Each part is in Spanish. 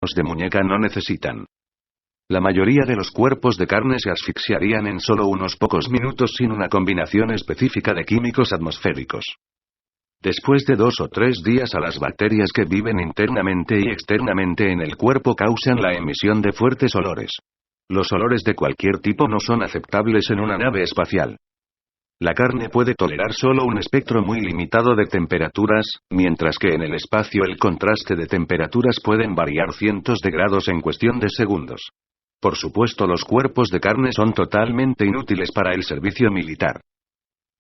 de muñeca no necesitan. La mayoría de los cuerpos de carne se asfixiarían en solo unos pocos minutos sin una combinación específica de químicos atmosféricos. Después de 2 o 3 días, a las bacterias que viven internamente y externamente en el cuerpo causan la emisión de fuertes olores. Los olores de cualquier tipo no son aceptables en una nave espacial. La carne puede tolerar solo un espectro muy limitado de temperaturas, mientras que en el espacio el contraste de temperaturas pueden variar cientos de grados en cuestión de segundos. Por supuesto, los cuerpos de carne son totalmente inútiles para el servicio militar.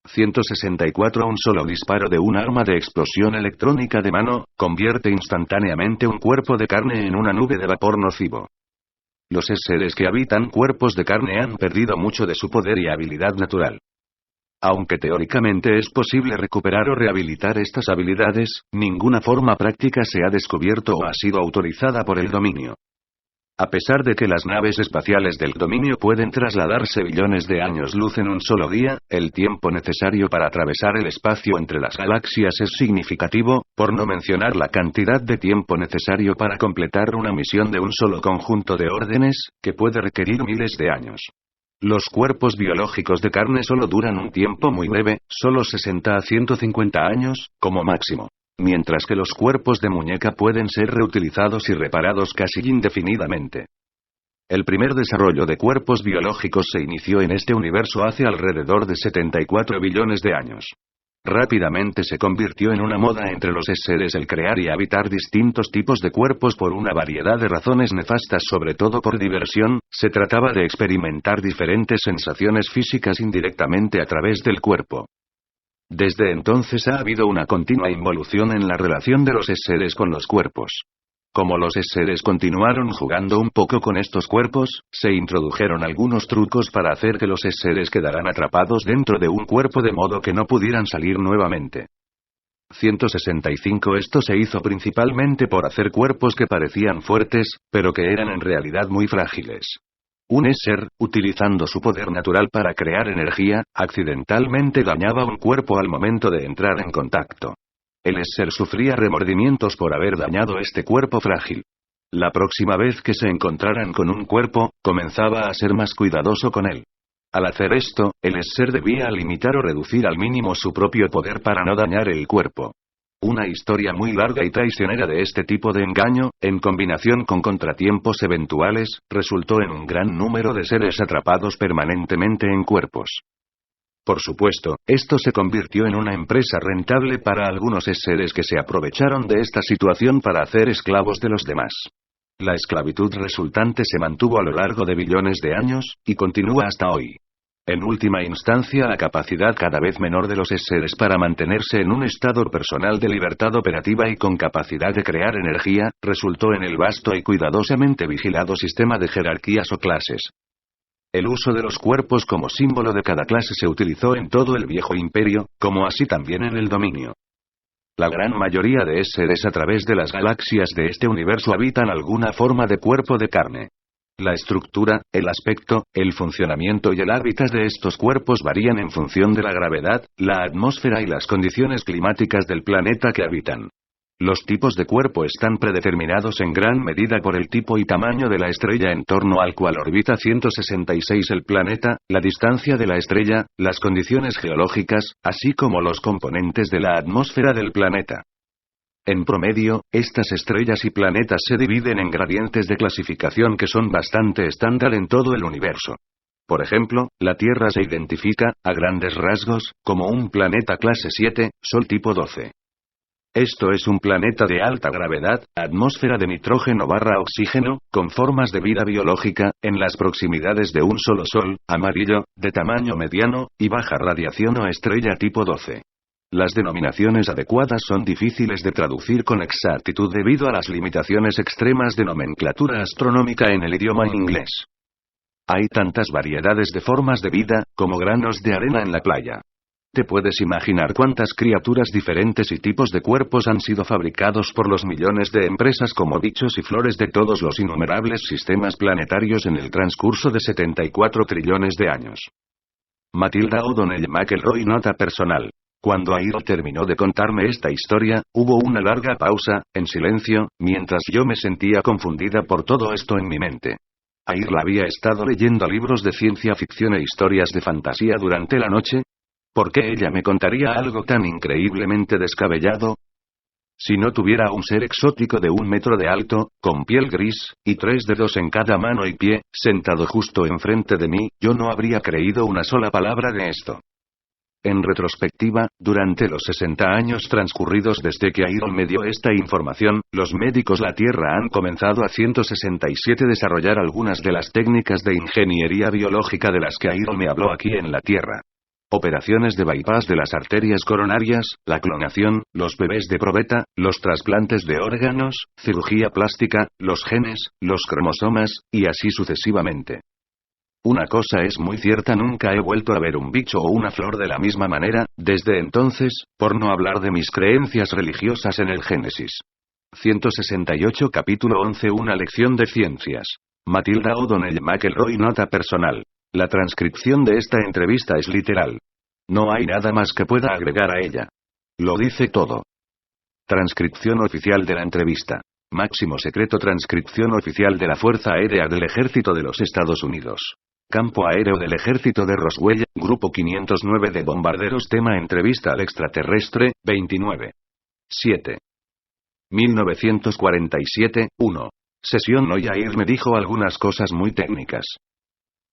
164. Un solo disparo de un arma de explosión electrónica de mano convierte instantáneamente un cuerpo de carne en una nube de vapor nocivo. Los seres que habitan cuerpos de carne han perdido mucho de su poder y habilidad natural. Aunque teóricamente es posible recuperar o rehabilitar estas habilidades, ninguna forma práctica se ha descubierto o ha sido autorizada por el dominio. A pesar de que las naves espaciales del dominio pueden trasladarse billones de años luz en un solo día, el tiempo necesario para atravesar el espacio entre las galaxias es significativo, por no mencionar la cantidad de tiempo necesario para completar una misión de un solo conjunto de órdenes, que puede requerir miles de años. Los cuerpos biológicos de carne solo duran un tiempo muy breve, solo 60 a 150 años, como máximo. Mientras que los cuerpos de muñeca pueden ser reutilizados y reparados casi indefinidamente. El primer desarrollo de cuerpos biológicos se inició en este universo hace alrededor de 74 billones de años. Rápidamente se convirtió en una moda entre los seres el crear y habitar distintos tipos de cuerpos por una variedad de razones nefastas, sobre todo por diversión. Se trataba de experimentar diferentes sensaciones físicas indirectamente a través del cuerpo. Desde entonces ha habido una continua involución en la relación de los seres con los cuerpos. Como los seres continuaron jugando un poco con estos cuerpos, se introdujeron algunos trucos para hacer que los seres quedaran atrapados dentro de un cuerpo de modo que no pudieran salir nuevamente. 165. Esto se hizo principalmente por hacer cuerpos que parecían fuertes, pero que eran en realidad muy frágiles. Un ser, utilizando su poder natural para crear energía, accidentalmente dañaba un cuerpo al momento de entrar en contacto. El ser sufría remordimientos por haber dañado este cuerpo frágil. La próxima vez que se encontraran con un cuerpo, comenzaba a ser más cuidadoso con él. Al hacer esto, el ser debía limitar o reducir al mínimo su propio poder para no dañar el cuerpo. Una historia muy larga y traicionera de este tipo de engaño, en combinación con contratiempos eventuales, resultó en un gran número de seres atrapados permanentemente en cuerpos. Por supuesto, esto se convirtió en una empresa rentable para algunos seres que se aprovecharon de esta situación para hacer esclavos de los demás. La esclavitud resultante se mantuvo a lo largo de billones de años, y continúa hasta hoy. En última instancia, la capacidad cada vez menor de los seres para mantenerse en un estado personal de libertad operativa y con capacidad de crear energía, resultó en el vasto y cuidadosamente vigilado sistema de jerarquías o clases. El uso de los cuerpos como símbolo de cada clase se utilizó en todo el viejo imperio, como así también en el dominio. La gran mayoría de seres a través de las galaxias de este universo habitan alguna forma de cuerpo de carne. La estructura, el aspecto, el funcionamiento y el hábitat de estos cuerpos varían en función de la gravedad, la atmósfera y las condiciones climáticas del planeta que habitan. Los tipos de cuerpo están predeterminados en gran medida por el tipo y tamaño de la estrella en torno al cual orbita 166 el planeta, la distancia de la estrella, las condiciones geológicas, así como los componentes de la atmósfera del planeta. En promedio, estas estrellas y planetas se dividen en gradientes de clasificación que son bastante estándar en todo el universo. Por ejemplo, la Tierra se identifica, a grandes rasgos, como un planeta clase 7, Sol tipo 12. Esto es un planeta de alta gravedad, atmósfera de nitrógeno/oxígeno, con formas de vida biológica, en las proximidades de un solo Sol, amarillo, de tamaño mediano, y baja radiación o estrella tipo 12. Las denominaciones adecuadas son difíciles de traducir con exactitud debido a las limitaciones extremas de nomenclatura astronómica en el idioma inglés. Hay tantas variedades de formas de vida, como granos de arena en la playa. ¿Te puedes imaginar cuántas criaturas diferentes y tipos de cuerpos han sido fabricados por los millones de empresas como bichos y flores de todos los innumerables sistemas planetarios en el transcurso de 74 trillones de años? Matilda O'Donnell McElroy. Nota personal. Cuando Air terminó de contarme esta historia, hubo una larga pausa, en silencio, mientras yo me sentía confundida por todo esto en mi mente. Air había estado leyendo libros de ciencia ficción e historias de fantasía durante la noche. ¿Por qué ella me contaría algo tan increíblemente descabellado? Si no tuviera un ser exótico de 1 metro de alto, con piel gris, y 3 dedos en cada mano y pie, sentado justo enfrente de mí, yo no habría creído una sola palabra de esto. En retrospectiva, durante los 60 años transcurridos desde que Air me dio esta información, los médicos de la Tierra han comenzado a 167 desarrollar algunas de las técnicas de ingeniería biológica de las que Air me habló aquí en la Tierra. Operaciones de bypass de las arterias coronarias, la clonación, los bebés de probeta, los trasplantes de órganos, cirugía plástica, los genes, los cromosomas, y así sucesivamente. Una cosa es muy cierta, nunca he vuelto a ver un bicho o una flor de la misma manera, desde entonces, por no hablar de mis creencias religiosas en el Génesis. 168 Capítulo 11 Una lección de ciencias. Matilda O'Donnell McElroy. Nota personal. La transcripción de esta entrevista es literal. No hay nada más que pueda agregar a ella. Lo dice todo. Transcripción oficial de la entrevista. Máximo secreto. Transcripción oficial de la Fuerza Aérea del Ejército de los Estados Unidos. Campo Aéreo del Ejército de Roswell, Grupo 509 de Bombarderos. Tema Entrevista al extraterrestre, 29. 7. 1947, 1. Sesión. Hoy Air me dijo algunas cosas muy técnicas.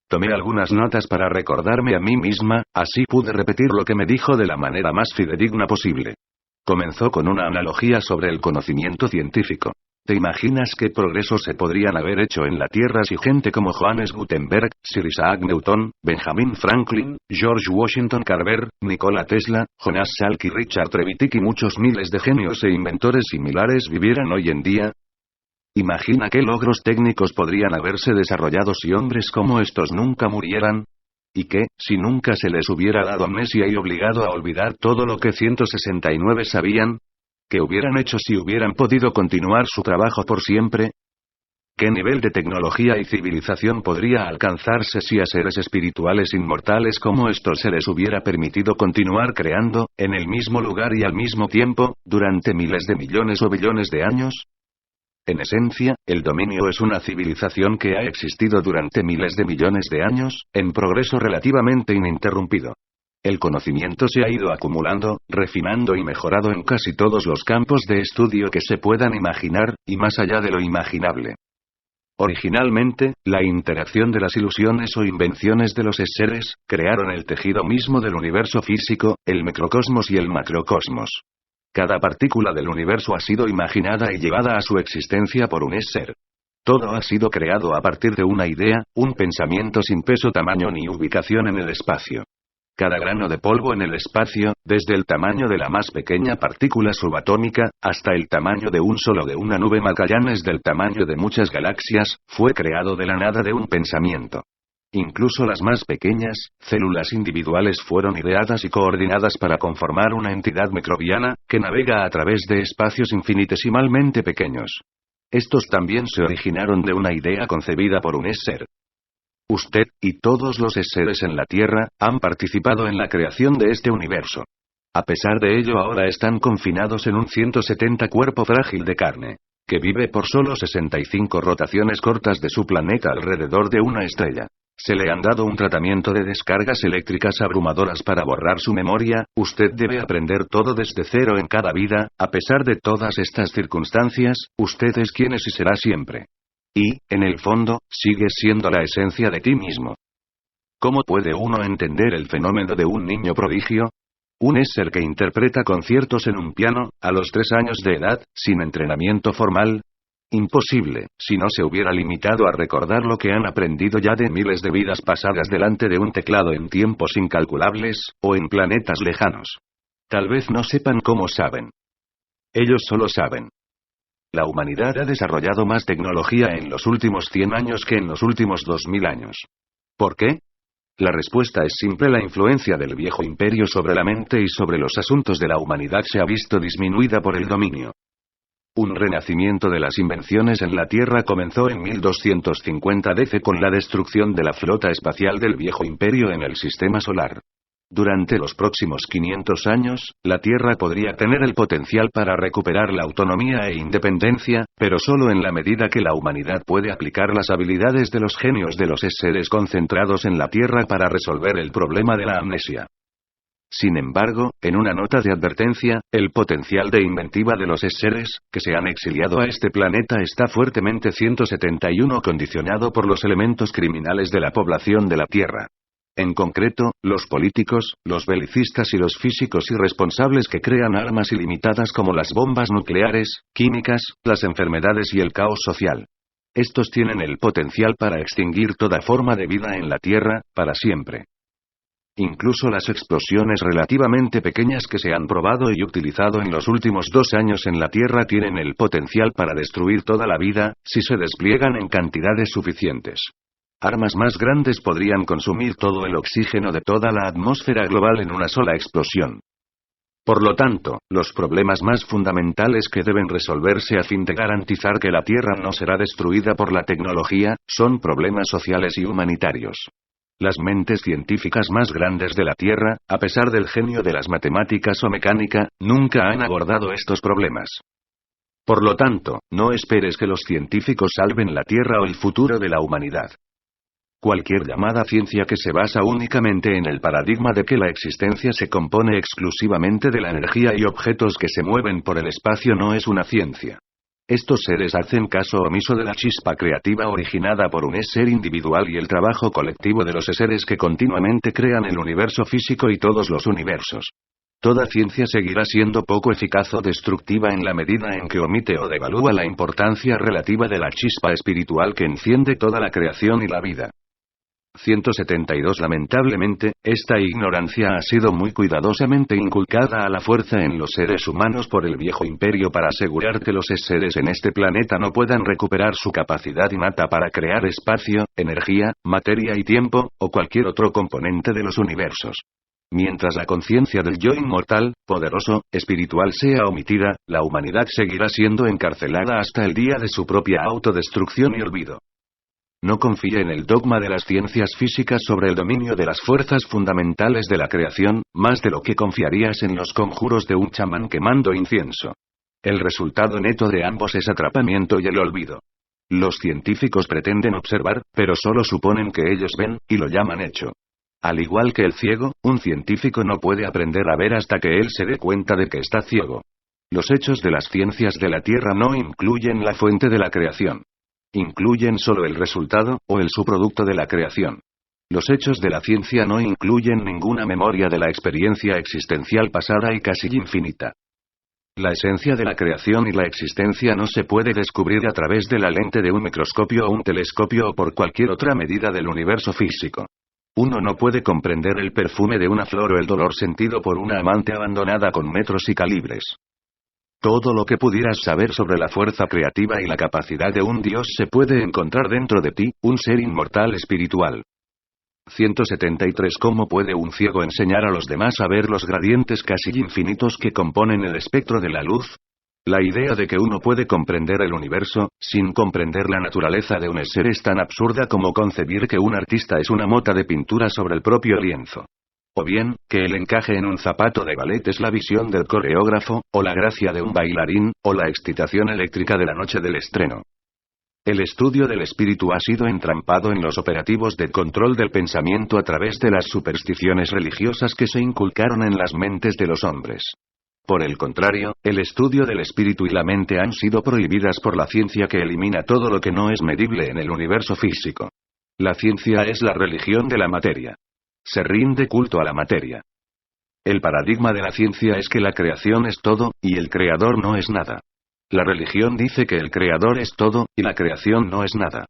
Tomé algunas notas para recordarme a mí misma, así pude repetir lo que me dijo de la manera más fidedigna posible. Comenzó con una analogía sobre el conocimiento científico. ¿Te imaginas qué progresos se podrían haber hecho en la Tierra si gente como Johannes Gutenberg, Sir Isaac Newton, Benjamin Franklin, George Washington Carver, Nikola Tesla, Jonas Salk y Richard Trevithick y muchos miles de genios e inventores similares vivieran hoy en día? Imagina qué logros técnicos podrían haberse desarrollado si hombres como estos nunca murieran. ¿Y qué, si nunca se les hubiera dado amnesia y obligado a olvidar todo lo que 169 sabían? ¿Qué hubieran hecho si hubieran podido continuar su trabajo por siempre? ¿Qué nivel de tecnología y civilización podría alcanzarse si a seres espirituales inmortales como estos se les hubiera permitido continuar creando, en el mismo lugar y al mismo tiempo, durante miles de millones o billones de años? En esencia, el dominio es una civilización que ha existido durante miles de millones de años, en progreso relativamente ininterrumpido. El conocimiento se ha ido acumulando, refinando y mejorado en casi todos los campos de estudio que se puedan imaginar, y más allá de lo imaginable. Originalmente, la interacción de las ilusiones o invenciones de los seres, crearon el tejido mismo del universo físico, el microcosmos y el macrocosmos. Cada partícula del universo ha sido imaginada y llevada a su existencia por un ser. Todo ha sido creado a partir de una idea, un pensamiento sin peso, tamaño ni ubicación en el espacio. Cada grano de polvo en el espacio, desde el tamaño de la más pequeña partícula subatómica, hasta el tamaño de un solo de una nube Magallanes del tamaño de muchas galaxias, fue creado de la nada de un pensamiento. Incluso las más pequeñas, células individuales fueron ideadas y coordinadas para conformar una entidad microbiana, que navega a través de espacios infinitesimalmente pequeños. Estos también se originaron de una idea concebida por un ser. Usted, y todos los seres en la Tierra, han participado en la creación de este universo. A pesar de ello ahora están confinados en un 170 cuerpo frágil de carne, que vive por solo 65 rotaciones cortas de su planeta alrededor de una estrella. Se le han dado un tratamiento de descargas eléctricas abrumadoras para borrar su memoria. Usted debe aprender todo desde cero en cada vida. A pesar de todas estas circunstancias, usted es quien es y será siempre. Y, en el fondo, sigues siendo la esencia de ti mismo. ¿Cómo puede uno entender el fenómeno de un niño prodigio? Un ser que interpreta conciertos en un piano, a los 3 años de edad, sin entrenamiento formal. Imposible, si no se hubiera limitado a recordar lo que han aprendido ya de miles de vidas pasadas delante de un teclado en tiempos incalculables, o en planetas lejanos. Tal vez no sepan cómo saben. Ellos solo saben. La humanidad ha desarrollado más tecnología en los últimos 100 años que en los últimos 2000 años. ¿Por qué? La respuesta es simple: la influencia del viejo imperio sobre la mente y sobre los asuntos de la humanidad se ha visto disminuida por el dominio. Un renacimiento de las invenciones en la Tierra comenzó en 1250 DC con la destrucción de la flota espacial del viejo imperio en el sistema solar. Durante los próximos 500 años, la Tierra podría tener el potencial para recuperar la autonomía e independencia, pero solo en la medida que la humanidad puede aplicar las habilidades de los genios de los seres concentrados en la Tierra para resolver el problema de la amnesia. Sin embargo, en una nota de advertencia, el potencial de inventiva de los seres, que se han exiliado a este planeta está fuertemente 171 condicionado por los elementos criminales de la población de la Tierra. En concreto, los políticos, los belicistas y los físicos irresponsables que crean armas ilimitadas como las bombas nucleares, químicas, las enfermedades y el caos social. Estos tienen el potencial para extinguir toda forma de vida en la Tierra, para siempre. Incluso las explosiones relativamente pequeñas que se han probado y utilizado en los últimos 2 años en la Tierra tienen el potencial para destruir toda la vida, si se despliegan en cantidades suficientes. Armas más grandes podrían consumir todo el oxígeno de toda la atmósfera global en una sola explosión. Por lo tanto, los problemas más fundamentales que deben resolverse a fin de garantizar que la Tierra no será destruida por la tecnología, son problemas sociales y humanitarios. Las mentes científicas más grandes de la Tierra, a pesar del genio de las matemáticas o mecánica, nunca han abordado estos problemas. Por lo tanto, no esperes que los científicos salven la Tierra o el futuro de la humanidad. Cualquier llamada ciencia que se basa únicamente en el paradigma de que la existencia se compone exclusivamente de la energía y objetos que se mueven por el espacio no es una ciencia. Estos seres hacen caso omiso de la chispa creativa originada por un ser individual y el trabajo colectivo de los seres que continuamente crean el universo físico y todos los universos. Toda ciencia seguirá siendo poco eficaz o destructiva en la medida en que omite o devalúa la importancia relativa de la chispa espiritual que enciende toda la creación y la vida. 172 Lamentablemente, esta ignorancia ha sido muy cuidadosamente inculcada a la fuerza en los seres humanos por el viejo imperio para asegurar que los seres en este planeta no puedan recuperar su capacidad innata para crear espacio, energía, materia y tiempo, o cualquier otro componente de los universos. Mientras la conciencia del yo inmortal, poderoso, espiritual sea omitida, la humanidad seguirá siendo encarcelada hasta el día de su propia autodestrucción y olvido. No confíe en el dogma de las ciencias físicas sobre el dominio de las fuerzas fundamentales de la creación, más de lo que confiarías en los conjuros de un chamán quemando incienso. El resultado neto de ambos es atrapamiento y el olvido. Los científicos pretenden observar, pero solo suponen que ellos ven, y lo llaman hecho. Al igual que el ciego, un científico no puede aprender a ver hasta que él se dé cuenta de que está ciego. Los hechos de las ciencias de la Tierra no incluyen la fuente de la creación. Incluyen solo el resultado, o el subproducto de la creación. Los hechos de la ciencia no incluyen ninguna memoria de la experiencia existencial pasada y casi infinita. La esencia de la creación y la existencia no se puede descubrir a través de la lente de un microscopio o un telescopio o por cualquier otra medida del universo físico. Uno no puede comprender el perfume de una flor o el dolor sentido por una amante abandonada con metros y calibres. Todo lo que pudieras saber sobre la fuerza creativa y la capacidad de un dios se puede encontrar dentro de ti, un ser inmortal espiritual. 173 ¿Cómo puede un ciego enseñar a los demás a ver los gradientes casi infinitos que componen el espectro de la luz? La idea de que uno puede comprender el universo, sin comprender la naturaleza de un ser es tan absurda como concebir que un artista es una mota de pintura sobre el propio lienzo. O bien, que el encaje en un zapato de ballet es la visión del coreógrafo, o la gracia de un bailarín, o la excitación eléctrica de la noche del estreno. El estudio del espíritu ha sido entrampado en los operativos de control del pensamiento a través de las supersticiones religiosas que se inculcaron en las mentes de los hombres. Por el contrario, el estudio del espíritu y la mente han sido prohibidas por la ciencia que elimina todo lo que no es medible en el universo físico. La ciencia es la religión de la materia. Se rinde culto a la materia. El paradigma de la ciencia es que la creación es todo, y el creador no es nada. La religión dice que el creador es todo, y la creación no es nada.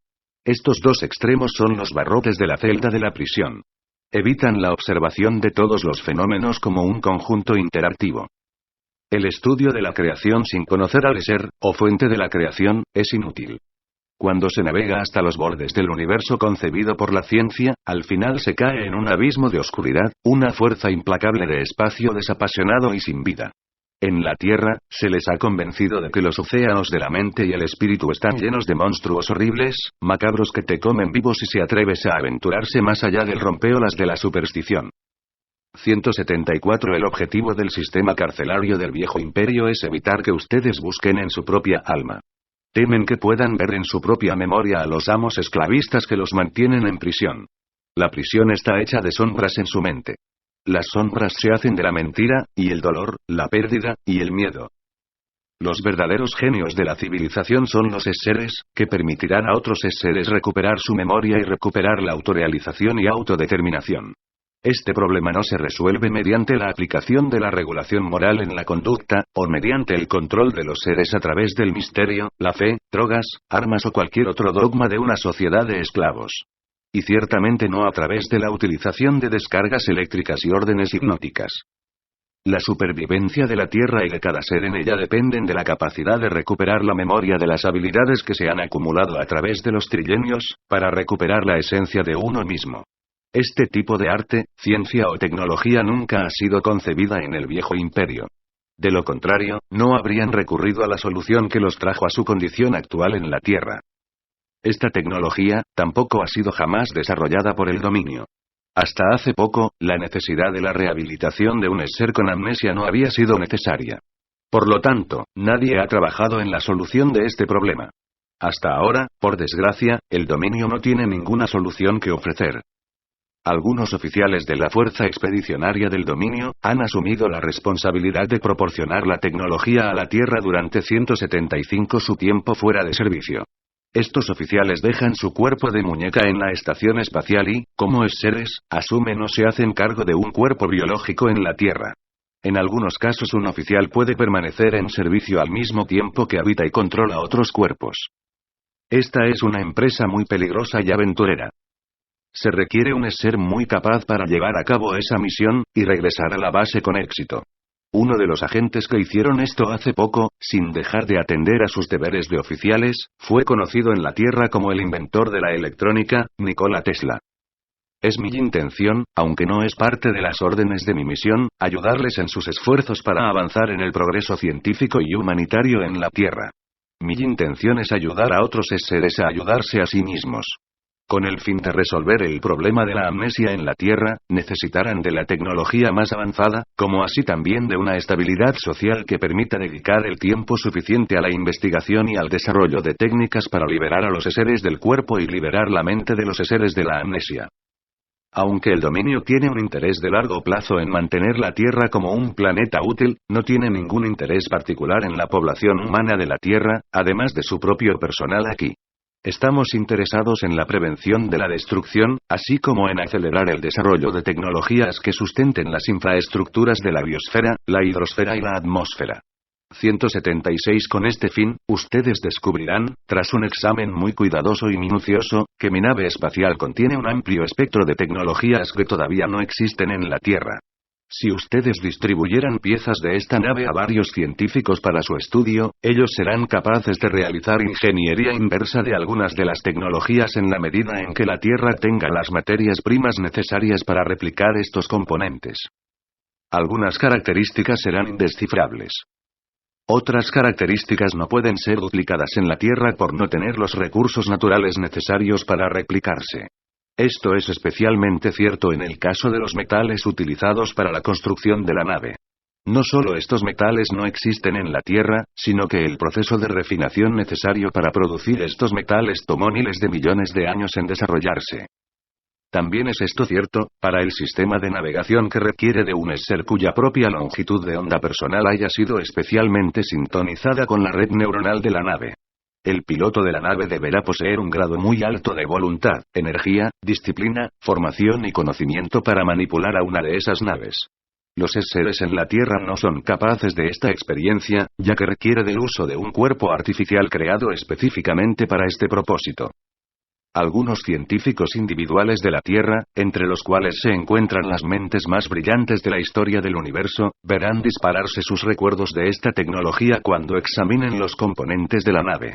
Estos dos extremos son los barrotes de la celda de la prisión. Evitan la observación de todos los fenómenos como un conjunto interactivo. El estudio de la creación sin conocer al ser, o fuente de la creación, es inútil. Cuando se navega hasta los bordes del universo concebido por la ciencia, al final se cae en un abismo de oscuridad, una fuerza implacable de espacio desapasionado y sin vida. En la Tierra, se les ha convencido de que los océanos de la mente y el espíritu están llenos de monstruos horribles, macabros que te comen vivos si se atreves a aventurarse más allá del rompeolas de la superstición. 174. El objetivo del sistema carcelario del viejo imperio es evitar que ustedes busquen en su propia alma. Temen que puedan ver en su propia memoria a los amos esclavistas que los mantienen en prisión. La prisión está hecha de sombras en su mente. Las sombras se hacen de la mentira, y el dolor, la pérdida, y el miedo. Los verdaderos genios de la civilización son los seres, que permitirán a otros seres recuperar su memoria y recuperar la autorrealización y autodeterminación. Este problema no se resuelve mediante la aplicación de la regulación moral en la conducta, o mediante el control de los seres a través del misterio, la fe, drogas, armas o cualquier otro dogma de una sociedad de esclavos. Y ciertamente no a través de la utilización de descargas eléctricas y órdenes hipnóticas. La supervivencia de la Tierra y de cada ser en ella dependen de la capacidad de recuperar la memoria de las habilidades que se han acumulado a través de los trilenios, para recuperar la esencia de uno mismo. Este tipo de arte, ciencia o tecnología nunca ha sido concebida en el viejo imperio. De lo contrario, no habrían recurrido a la solución que los trajo a su condición actual en la Tierra. Esta tecnología, tampoco ha sido jamás desarrollada por el dominio. Hasta hace poco, la necesidad de la rehabilitación de un ser con amnesia no había sido necesaria. Por lo tanto, nadie ha trabajado en la solución de este problema. Hasta ahora, por desgracia, el dominio no tiene ninguna solución que ofrecer. Algunos oficiales de la Fuerza Expedicionaria del Dominio han asumido la responsabilidad de proporcionar la tecnología a la Tierra durante 175 su tiempo fuera de servicio. Estos oficiales dejan su cuerpo de muñeca en la estación espacial y, como seres, asumen o se hacen cargo de un cuerpo biológico en la Tierra. En algunos casos un oficial puede permanecer en servicio al mismo tiempo que habita y controla otros cuerpos. Esta es una empresa muy peligrosa y aventurera. Se requiere un ser muy capaz para llevar a cabo esa misión, y regresar a la base con éxito. Uno de los agentes que hicieron esto hace poco, sin dejar de atender a sus deberes de oficiales, fue conocido en la Tierra como el inventor de la electrónica, Nikola Tesla. Es mi intención, aunque no es parte de las órdenes de mi misión, ayudarles en sus esfuerzos para avanzar en el progreso científico y humanitario en la Tierra. Mi intención es ayudar a otros seres a ayudarse a sí mismos. Con el fin de resolver el problema de la amnesia en la Tierra, necesitarán de la tecnología más avanzada, como así también de una estabilidad social que permita dedicar el tiempo suficiente a la investigación y al desarrollo de técnicas para liberar a los seres del cuerpo y liberar la mente de los seres de la amnesia. Aunque el dominio tiene un interés de largo plazo en mantener la Tierra como un planeta útil, no tiene ningún interés particular en la población humana de la Tierra, además de su propio personal aquí. Estamos interesados en la prevención de la destrucción, así como en acelerar el desarrollo de tecnologías que sustenten las infraestructuras de la biosfera, la hidrosfera y la atmósfera. 176. Con este fin, ustedes descubrirán, tras un examen muy cuidadoso y minucioso, que mi nave espacial contiene un amplio espectro de tecnologías que todavía no existen en la Tierra. Si ustedes distribuyeran piezas de esta nave a varios científicos para su estudio, ellos serán capaces de realizar ingeniería inversa de algunas de las tecnologías en la medida en que la Tierra tenga las materias primas necesarias para replicar estos componentes. Algunas características serán indescifrables. Otras características no pueden ser duplicadas en la Tierra por no tener los recursos naturales necesarios para replicarse. Esto es especialmente cierto en el caso de los metales utilizados para la construcción de la nave. No solo estos metales no existen en la Tierra, sino que el proceso de refinación necesario para producir estos metales tomó miles de millones de años en desarrollarse. También es esto cierto, para el sistema de navegación que requiere de un ser cuya propia longitud de onda personal haya sido especialmente sintonizada con la red neuronal de la nave. El piloto de la nave deberá poseer un grado muy alto de voluntad, energía, disciplina, formación y conocimiento para manipular a una de esas naves. Los seres en la Tierra no son capaces de esta experiencia, ya que requiere del uso de un cuerpo artificial creado específicamente para este propósito. Algunos científicos individuales de la Tierra, entre los cuales se encuentran las mentes más brillantes de la historia del universo, verán dispararse sus recuerdos de esta tecnología cuando examinen los componentes de la nave.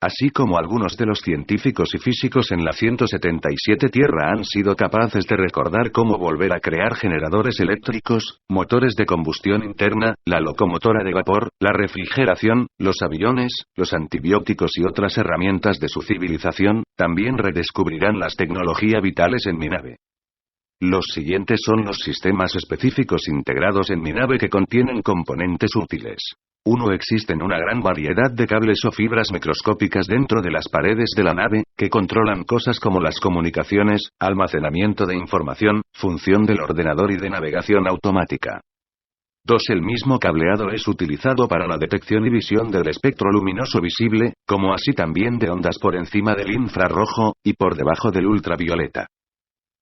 Así como algunos de los científicos y físicos en la 177 Tierra han sido capaces de recordar cómo volver a crear generadores eléctricos, motores de combustión interna, la locomotora de vapor, la refrigeración, los aviones, los antibióticos y otras herramientas de su civilización, también redescubrirán las tecnologías vitales en mi nave. Los siguientes son los sistemas específicos integrados en mi nave que contienen componentes útiles. 1. Existen una gran variedad de cables o fibras microscópicas dentro de las paredes de la nave, que controlan cosas como las comunicaciones, almacenamiento de información, función del ordenador y de navegación automática. 2. El mismo cableado es utilizado para la detección y visión del espectro luminoso visible, como así también de ondas por encima del infrarrojo, y por debajo del ultravioleta.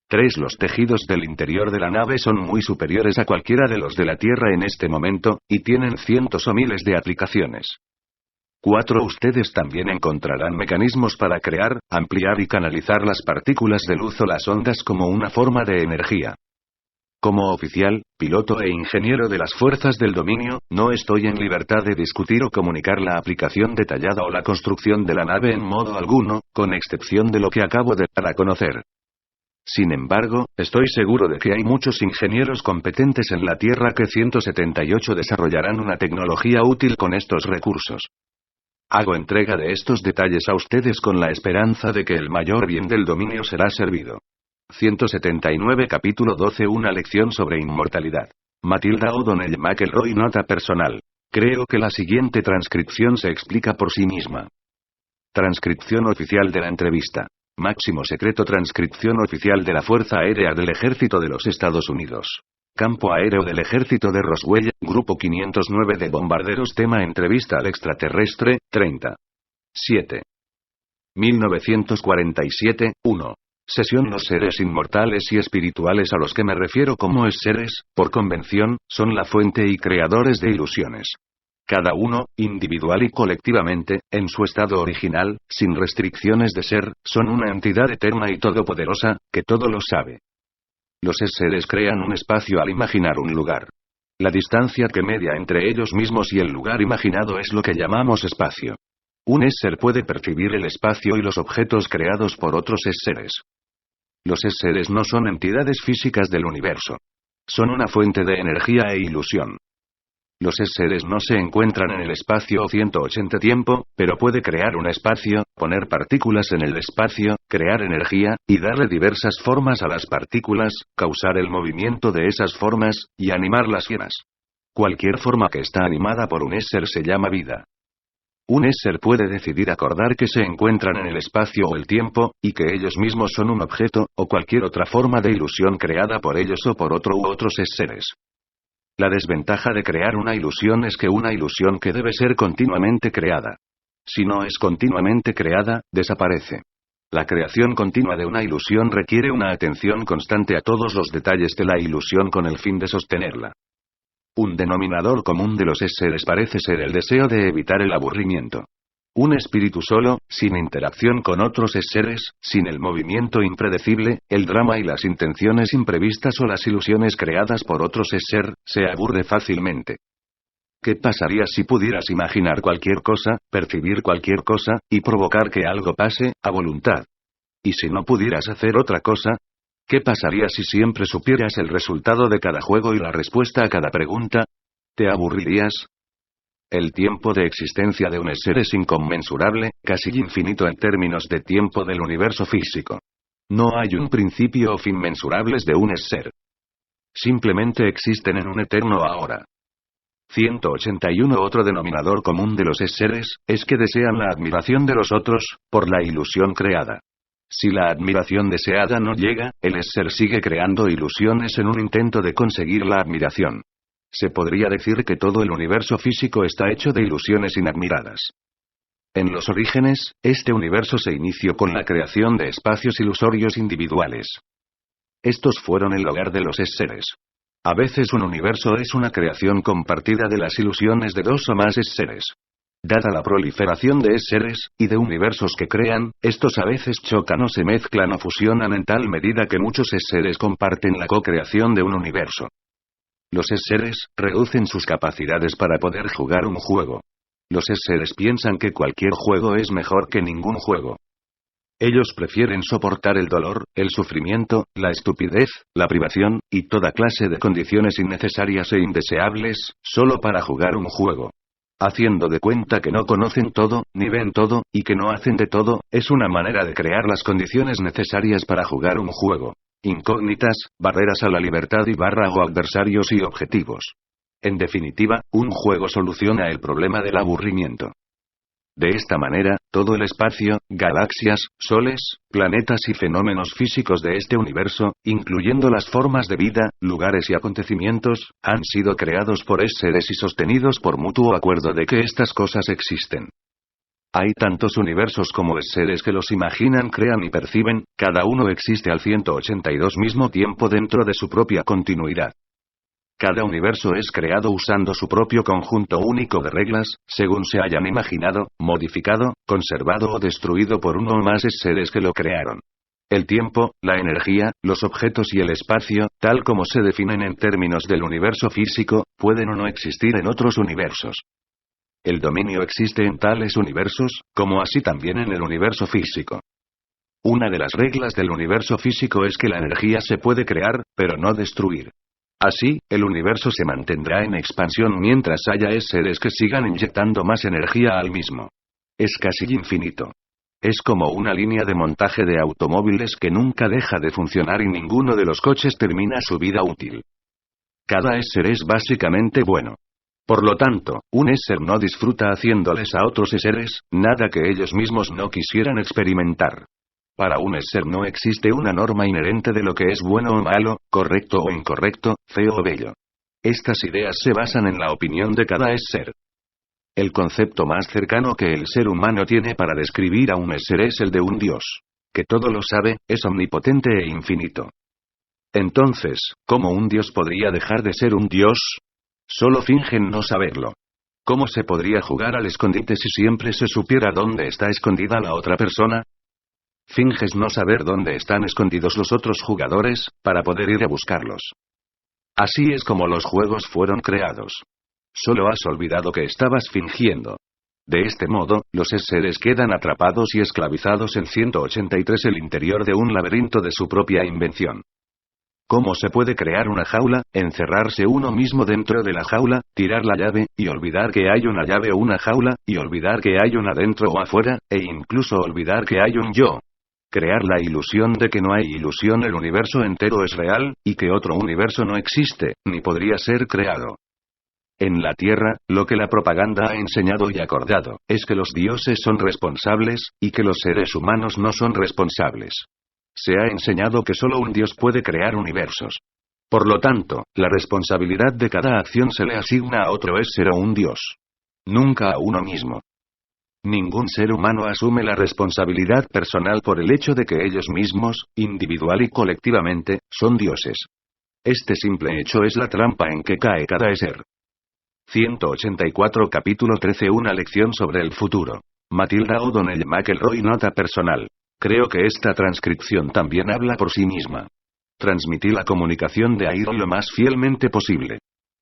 3. Los tejidos del interior de la nave son muy superiores a cualquiera de los de la Tierra en este momento, y tienen cientos o miles de aplicaciones. 4. Ustedes también encontrarán mecanismos para crear, ampliar y canalizar las partículas de luz o las ondas como una forma de energía. Como oficial, piloto e ingeniero de las fuerzas del dominio, no estoy en libertad de discutir o comunicar la aplicación detallada o la construcción de la nave en modo alguno, con excepción de lo que acabo de dar a conocer. Sin embargo, estoy seguro de que hay muchos ingenieros competentes en la Tierra que 178 desarrollarán una tecnología útil con estos recursos. Hago entrega de estos detalles a ustedes con la esperanza de que el mayor bien del dominio será servido. 179 Capítulo 12 Una lección sobre inmortalidad. Matilda O'Donnell McElroy. Nota personal. Creo que la siguiente transcripción se explica por sí misma. Transcripción oficial de la entrevista. Máximo secreto. Transcripción oficial de la Fuerza Aérea del Ejército de los Estados Unidos. Campo Aéreo del Ejército de Roswell, Grupo 509 de Bombarderos. Tema entrevista al extraterrestre, 30. 7. 1947, 1. Sesión. Los seres inmortales y espirituales a los que me refiero como seres, por convención, son la fuente y creadores de ilusiones. Cada uno, individual y colectivamente, en su estado original, sin restricciones de ser, son una entidad eterna y todopoderosa, que todo lo sabe. Los seres crean un espacio al imaginar un lugar. La distancia que media entre ellos mismos y el lugar imaginado es lo que llamamos espacio. Un ser puede percibir el espacio y los objetos creados por otros seres. Los seres no son entidades físicas del universo. Son una fuente de energía e ilusión. Los seres no se encuentran en el espacio o 180 tiempo, pero puede crear un espacio, poner partículas en el espacio, crear energía, y darle diversas formas a las partículas, causar el movimiento de esas formas, y animarlas y demás. Cualquier forma que está animada por un ser se llama vida. Un ser puede decidir acordar que se encuentran en el espacio o el tiempo, y que ellos mismos son un objeto, o cualquier otra forma de ilusión creada por ellos o por otro u otros seres. La desventaja de crear una ilusión es que una ilusión que debe ser continuamente creada. Si no es continuamente creada, desaparece. La creación continua de una ilusión requiere una atención constante a todos los detalles de la ilusión con el fin de sostenerla. Un denominador común de los seres parece ser el deseo de evitar el aburrimiento. Un espíritu solo, sin interacción con otros seres, sin el movimiento impredecible, el drama y las intenciones imprevistas o las ilusiones creadas por otros se aburre fácilmente. ¿Qué pasaría si pudieras imaginar cualquier cosa, percibir cualquier cosa, y provocar que algo pase, a voluntad? ¿Y si no pudieras hacer otra cosa? ¿Qué pasaría si siempre supieras el resultado de cada juego y la respuesta a cada pregunta? ¿Te aburrirías? El tiempo de existencia de un ser es inconmensurable, casi infinito en términos de tiempo del universo físico. No hay un principio o fin mensurables de un ser. Simplemente existen en un eterno ahora. 181 Otro denominador común de los seres, es que desean la admiración de los otros, por la ilusión creada. Si la admiración deseada no llega, el ser sigue creando ilusiones en un intento de conseguir la admiración. Se podría decir que todo el universo físico está hecho de ilusiones inadmiradas. En los orígenes, este universo se inició con la creación de espacios ilusorios individuales. Estos fueron el hogar de los seres. A veces un universo es una creación compartida de las ilusiones de dos o más seres. Dada la proliferación de seres, y de universos que crean, estos a veces chocan o se mezclan o fusionan en tal medida que muchos seres comparten la co-creación de un universo. Los seres reducen sus capacidades para poder jugar un juego. Los seres piensan que cualquier juego es mejor que ningún juego. Ellos prefieren soportar el dolor, el sufrimiento, la estupidez, la privación, y toda clase de condiciones innecesarias e indeseables, solo para jugar un juego. Haciendo de cuenta que no conocen todo, ni ven todo, y que no hacen de todo, es una manera de crear las condiciones necesarias para jugar un juego. incógnitas, barreras a la libertad y o adversarios y objetivos. En definitiva, un juego soluciona el problema del aburrimiento. De esta manera, todo el espacio, galaxias, soles, planetas y fenómenos físicos de este universo, incluyendo las formas de vida, lugares y acontecimientos, han sido creados por seres y sostenidos por mutuo acuerdo de que estas cosas existen. Hay tantos universos como seres que los imaginan, crean y perciben, cada uno existe al 182 mismo tiempo dentro de su propia continuidad. Cada universo es creado usando su propio conjunto único de reglas, según se hayan imaginado, modificado, conservado o destruido por uno o más seres que lo crearon. El tiempo, la energía, los objetos y el espacio, tal como se definen en términos del universo físico, pueden o no existir en otros universos. El dominio existe en tales universos, como así también en el universo físico. Una de las reglas del universo físico es que la energía se puede crear, pero no destruir. Así, el universo se mantendrá en expansión mientras haya seres que sigan inyectando más energía al mismo. Es casi infinito. Es como una línea de montaje de automóviles que nunca deja de funcionar y ninguno de los coches termina su vida útil. Cada ser es básicamente bueno. Por lo tanto, un ser no disfruta haciéndoles a otros seres nada que ellos mismos no quisieran experimentar. Para un ser no existe una norma inherente de lo que es bueno o malo, correcto o incorrecto, feo o bello. Estas ideas se basan en la opinión de cada ser. El concepto más cercano que el ser humano tiene para describir a un ser es el de un Dios, que todo lo sabe, es omnipotente e infinito. Entonces, ¿cómo un Dios podría dejar de ser un Dios? Solo fingen no saberlo. ¿Cómo se podría jugar al escondite si siempre se supiera dónde está escondida la otra persona? Finges no saber dónde están escondidos los otros jugadores, para poder ir a buscarlos. Así es como los juegos fueron creados. Solo has olvidado que estabas fingiendo. De este modo, los seres quedan atrapados y esclavizados en 183 el interior de un laberinto de su propia invención. ¿Cómo se puede crear una jaula, encerrarse uno mismo dentro de la jaula, tirar la llave, y olvidar que hay una llave o una jaula, y olvidar que hay una dentro o afuera, e incluso olvidar que hay un yo? Crear la ilusión de que no hay ilusión, el universo entero es real, y que otro universo no existe, ni podría ser creado. En la Tierra, lo que la propaganda ha enseñado y acordado, es que los dioses son responsables, y que los seres humanos no son responsables. Se ha enseñado que solo un dios puede crear universos. Por lo tanto, la responsabilidad de cada acción se le asigna a otro ser o un dios. Nunca a uno mismo. Ningún ser humano asume la responsabilidad personal por el hecho de que ellos mismos, individual y colectivamente, son dioses. Este simple hecho es la trampa en que cae cada ser. 184 Capítulo 13 Una lección sobre el futuro. Matilda O'Donnell McElroy. Nota personal. Creo que esta transcripción también habla por sí misma. Transmití la comunicación de Air lo más fielmente posible.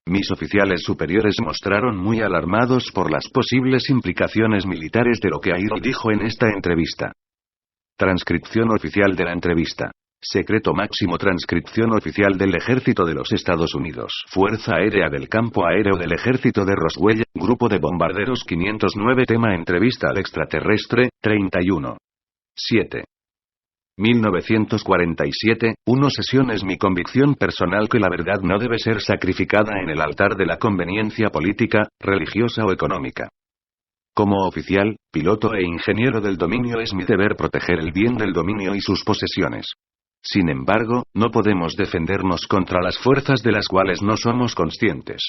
Mis oficiales superiores mostraron muy alarmados por las posibles implicaciones militares de lo que Air dijo en esta entrevista. Transcripción oficial de la entrevista. Secreto máximo. Transcripción oficial del Ejército de los Estados Unidos. Fuerza Aérea del Campo Aéreo del Ejército de Roswell, Grupo de Bombarderos 509. Tema Entrevista al extraterrestre, 31. 7. 1947, 1 Sesión. Es mi convicción personal que la verdad no debe ser sacrificada en el altar de la conveniencia política, religiosa o económica. Como oficial, piloto e ingeniero del dominio es mi deber proteger el bien del dominio y sus posesiones. Sin embargo, no podemos defendernos contra las fuerzas de las cuales no somos conscientes.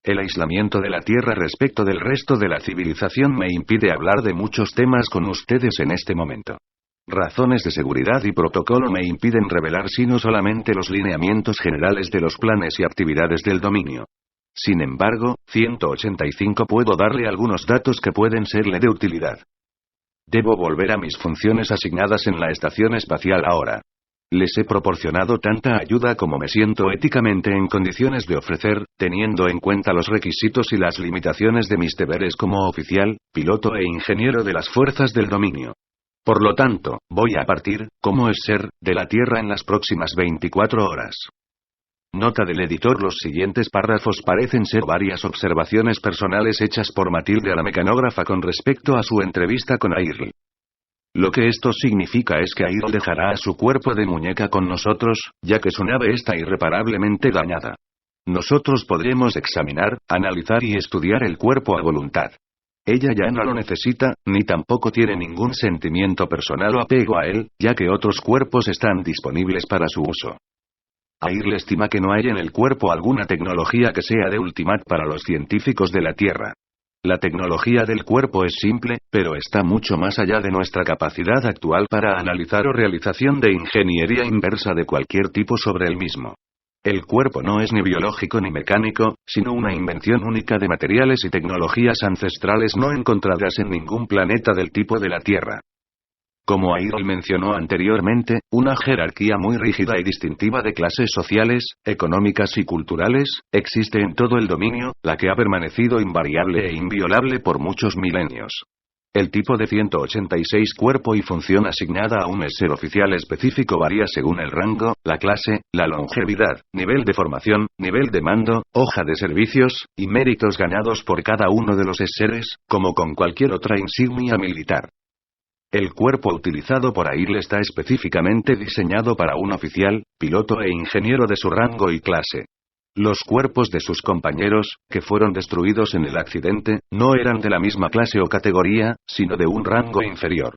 El aislamiento de la Tierra respecto del resto de la civilización me impide hablar de muchos temas con ustedes en este momento. Razones de seguridad y protocolo me impiden revelar sino solamente los lineamientos generales de los planes y actividades del dominio. Sin embargo, 185 puedo darle algunos datos que pueden serle de utilidad. Debo volver a mis funciones asignadas en la estación espacial ahora. Les he proporcionado tanta ayuda como me siento éticamente en condiciones de ofrecer, teniendo en cuenta los requisitos y las limitaciones de mis deberes como oficial, piloto e ingeniero de las fuerzas del dominio. Por lo tanto, voy a partir, como es ser, de la Tierra en las próximas 24 horas. Nota del editor. Los siguientes párrafos parecen ser varias observaciones personales hechas por Matilde a la mecanógrafa con respecto a su entrevista con Airl. Lo que esto significa es que Air dejará a su cuerpo de muñeca con nosotros, ya que su nave está irreparablemente dañada. Nosotros podremos examinar, analizar y estudiar el cuerpo a voluntad. Ella ya no lo necesita, ni tampoco tiene ningún sentimiento personal o apego a él, ya que otros cuerpos están disponibles para su uso. Air estima que no hay en el cuerpo alguna tecnología que sea de ultimate para los científicos de la Tierra. La tecnología del cuerpo es simple, pero está mucho más allá de nuestra capacidad actual para analizar o realización de ingeniería inversa de cualquier tipo sobre el mismo. El cuerpo no es ni biológico ni mecánico, sino una invención única de materiales y tecnologías ancestrales no encontradas en ningún planeta del tipo de la Tierra. Como Air mencionó anteriormente, una jerarquía muy rígida y distintiva de clases sociales, económicas y culturales, existe en todo el dominio, la que ha permanecido invariable e inviolable por muchos milenios. El tipo de 186 cuerpo y función asignada a un ser oficial específico varía según el rango, la clase, la longevidad, nivel de formación, nivel de mando, hoja de servicios, y méritos ganados por cada uno de los seres, como con cualquier otra insignia militar. El cuerpo utilizado por Air está específicamente diseñado para un oficial, piloto e ingeniero de su rango y clase. Los cuerpos de sus compañeros, que fueron destruidos en el accidente, no eran de la misma clase o categoría, sino de un rango inferior.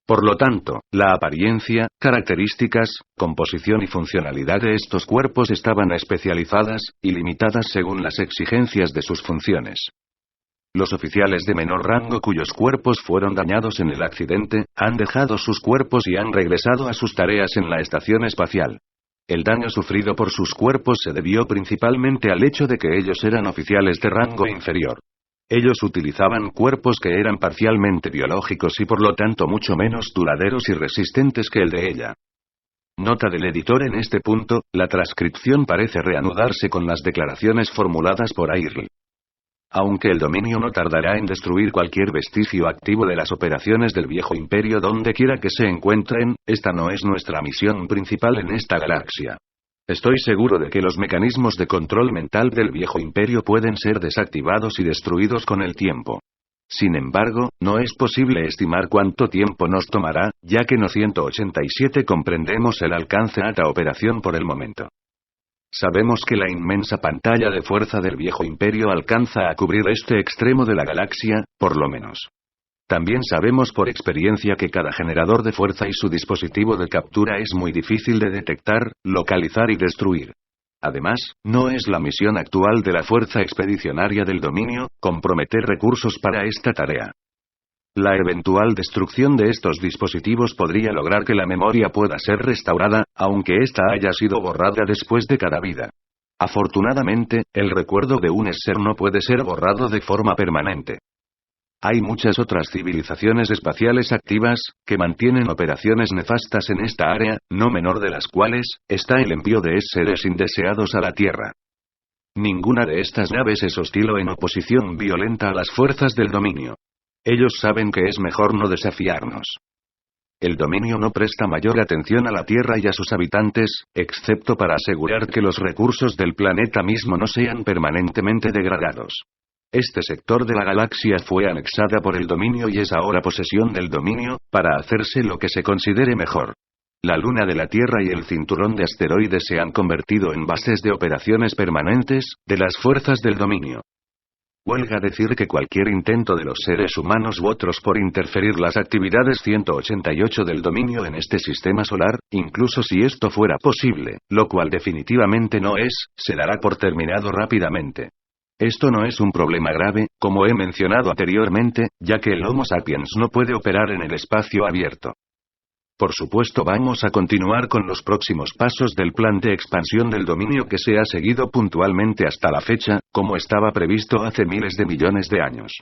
Por lo tanto, la apariencia, características, composición y funcionalidad de estos cuerpos estaban especializadas, y limitadas según las exigencias de sus funciones. Los oficiales de menor rango cuyos cuerpos fueron dañados en el accidente, han dejado sus cuerpos y han regresado a sus tareas en la estación espacial. El daño sufrido por sus cuerpos se debió principalmente al hecho de que ellos eran oficiales de rango inferior. Ellos utilizaban cuerpos que eran parcialmente biológicos y por lo tanto mucho menos duraderos y resistentes que el de ella. Nota del editor en este punto, la transcripción parece reanudarse con las declaraciones formuladas por Airl. Aunque el dominio no tardará en destruir cualquier vestigio activo de las operaciones del viejo imperio donde quiera que se encuentren, esta no es nuestra misión principal en esta galaxia. Estoy seguro de que los mecanismos de control mental del viejo imperio pueden ser desactivados y destruidos con el tiempo. Sin embargo, no es posible estimar cuánto tiempo nos tomará, ya que no 187 comprendemos el alcance a esta operación por el momento. Sabemos que la inmensa pantalla de fuerza del viejo imperio alcanza a cubrir este extremo de la galaxia, por lo menos. También sabemos por experiencia que cada generador de fuerza y su dispositivo de captura es muy difícil de detectar, localizar y destruir. Además, no es la misión actual de la Fuerza Expedicionaria del Dominio, comprometer recursos para esta tarea. La eventual destrucción de estos dispositivos podría lograr que la memoria pueda ser restaurada, aunque ésta haya sido borrada después de cada vida. Afortunadamente, el recuerdo de un ser no puede ser borrado de forma permanente. Hay muchas otras civilizaciones espaciales activas, que mantienen operaciones nefastas en esta área, no menor de las cuales, está el envío de seres indeseados a la Tierra. Ninguna de estas naves es hostil o en oposición violenta a las fuerzas del dominio. Ellos saben que es mejor no desafiarnos. El dominio no presta mayor atención a la Tierra y a sus habitantes, excepto para asegurar que los recursos del planeta mismo no sean permanentemente degradados. Este sector de la galaxia fue anexada por el dominio y es ahora posesión del dominio, para hacerse lo que se considere mejor. La luna de la Tierra y el cinturón de asteroides se han convertido en bases de operaciones permanentes, de las fuerzas del dominio. Huelga decir que cualquier intento de los seres humanos u otros por interferir las actividades 188 del dominio en este sistema solar, incluso si esto fuera posible, lo cual definitivamente no es, se dará por terminado rápidamente. Esto no es un problema grave, como he mencionado anteriormente, ya que el Homo sapiens no puede operar en el espacio abierto. Por supuesto, vamos a continuar con los próximos pasos del plan de expansión del dominio que se ha seguido puntualmente hasta la fecha, como estaba previsto hace miles de millones de años.